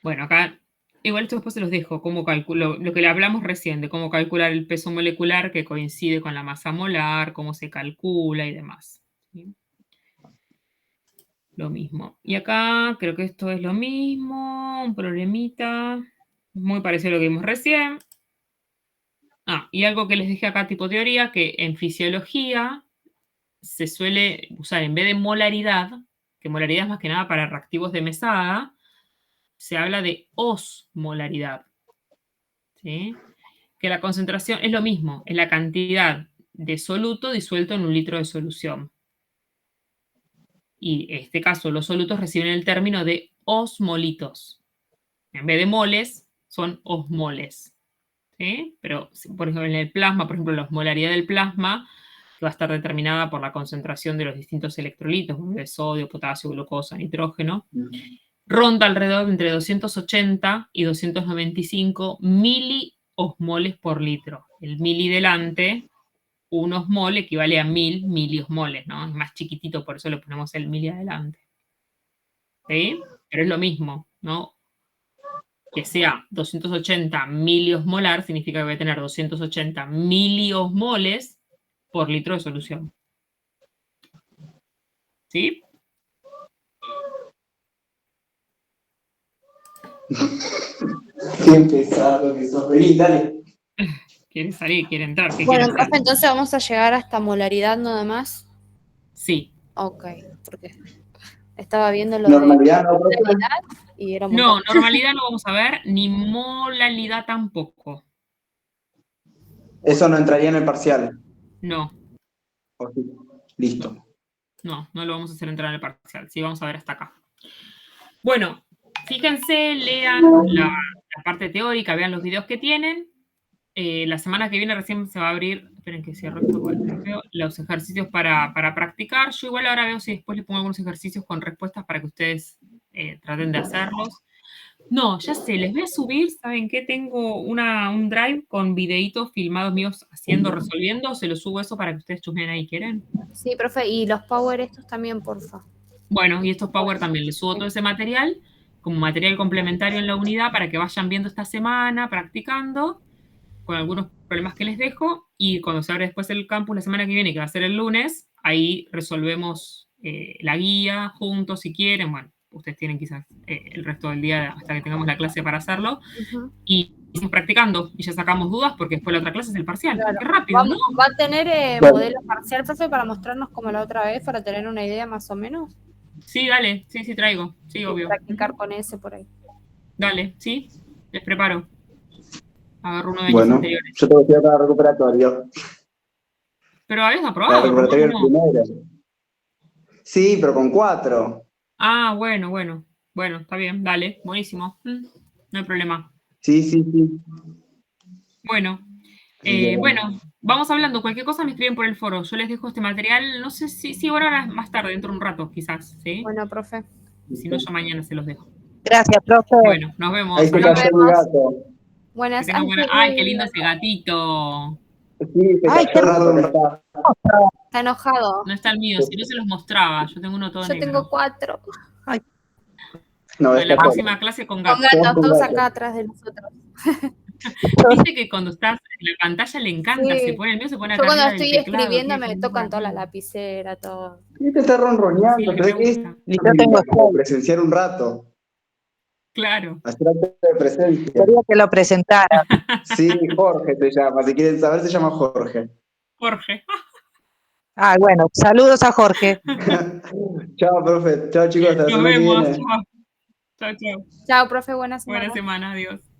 Bueno, acá, igual esto después se los dejo, cómo calculo, lo que le hablamos recién, de cómo calcular el peso molecular que coincide con la masa molar, cómo se calcula y demás. ¿Sí? Lo mismo. Y acá creo que esto es lo mismo, un problemita, muy parecido a lo que vimos recién. Y algo que les dije acá tipo teoría, que en fisiología se suele usar en vez de molaridad, que molaridad es más que nada para reactivos de mesada, se habla de osmolaridad. ¿Sí? Que la concentración es lo mismo, es la cantidad de soluto disuelto en 1 litro de solución. Y en este caso los solutos reciben el término de osmolitos. En vez de moles, son osmoles. ¿Sí? Pero, por ejemplo, en el plasma, por ejemplo, la osmolaridad del plasma que va a estar determinada por la concentración de los distintos electrolitos, de sodio, potasio, glucosa, nitrógeno, ronda alrededor entre 280 y 295 miliosmoles por litro. El mili delante, un osmol equivale a 1000 miliosmoles, ¿no? Es más chiquitito, por eso le ponemos el mili adelante. ¿Sí? Pero es lo mismo, ¿no? Que sea 280 miliosmolar significa que voy a tener 280 miliosmoles por litro de solución. ¿Sí? Qué pesado que sos. Vení, dale. ¿Quieren salir? ¿Quieren entrar? ¿Qué Bueno, quieren hacer? profe, entonces vamos a llegar hasta molaridad nada más. Sí. Ok, porque estaba viendo lo Normalidad, de ¿no, profe? molaridad y era un No, montón. normalidad no vamos a ver, ni molalidad tampoco. Eso no entraría en el parcial. No, ¿O sí? Listo. no lo vamos a hacer entrar en el parcial. Sí, vamos a ver hasta acá. Bueno, fíjense, lean la parte teórica, vean los videos que tienen. La semana que viene recién se va a abrir, esperen que cierro esto, veo, los ejercicios para practicar. Yo igual ahora veo si después les pongo algunos ejercicios con respuestas para que ustedes traten de hacerlos. No, ya sé, les voy a subir, ¿saben qué? Tengo un drive con videitos filmados míos haciendo, resolviendo, se los subo eso para que ustedes chusmen ahí, ¿quieren? Sí, profe, y los power estos también, porfa. Bueno, y estos Power también, les subo todo ese material como material complementario en la unidad para que vayan viendo esta semana, practicando, con algunos problemas que les dejo, y cuando se abre después el campus la semana que viene, que va a ser el lunes, ahí resolvemos la guía juntos si quieren, bueno, ustedes tienen quizás el resto del día hasta que tengamos la clase para hacerlo, y seguimos practicando, y ya sacamos dudas porque después la otra clase es el parcial. Claro. Qué rápido, ¿no? ¿Va a tener modelo parcial, profe, para mostrarnos como la otra vez, para tener una idea más o menos? Sí, dale, sí, traigo, sí, obvio. Practicar con ese por ahí. Dale, sí, les preparo. Agarro uno de años Bueno, anteriores. yo tengo que ir para recuperatorio. Pero habías Para aprobado, recuperatorio ¿no? el primero. Sí, pero con 4. Ah, bueno, está bien, dale, buenísimo. No hay problema. Sí, sí, sí. Bueno, Así que, bueno, vamos hablando. Cualquier cosa me escriben por el foro. Yo les dejo este material, no sé si ahora más tarde, dentro de un rato, quizás, ¿sí? Bueno, profe. Si no, yo mañana se los dejo. Gracias, profe. Bueno, nos vemos. ahí se Hablamos. cayó mi gato. Que Buenas. tengan buena... ¡Ay, qué lindo ese gatito! Sí, se Ay, cayó qué el gato que está. Está enojado. No está el mío, si no se los mostraba. Yo tengo uno todo Yo negro. tengo 4. No, Bueno, está la próxima clase con Con gato. gatos, con todos gato. acá atrás de nosotros. Viste que cuando estás en la pantalla le encanta, Sí. se pone el mío, se pone Yo acá cuando arriba del estoy teclado. escribiendo tiene me como tocan un toda la ratito. lapicera, todo. Sí, te está Sí, ronroneando, lo que pero me es gusta. Y yo tengo como presenciar un rato, Claro. hacer acto de presencia. quería que lo presentara. Sí, Jorge se llama, si quieren saber se llama Jorge. Jorge. Ah, bueno, saludos a Jorge. Chao, profe. Chao, chicos, hasta la Nos semana que vemos. viene. Chao. Chao, chao. Chao, profe, buena semana. Buena semana. Adiós.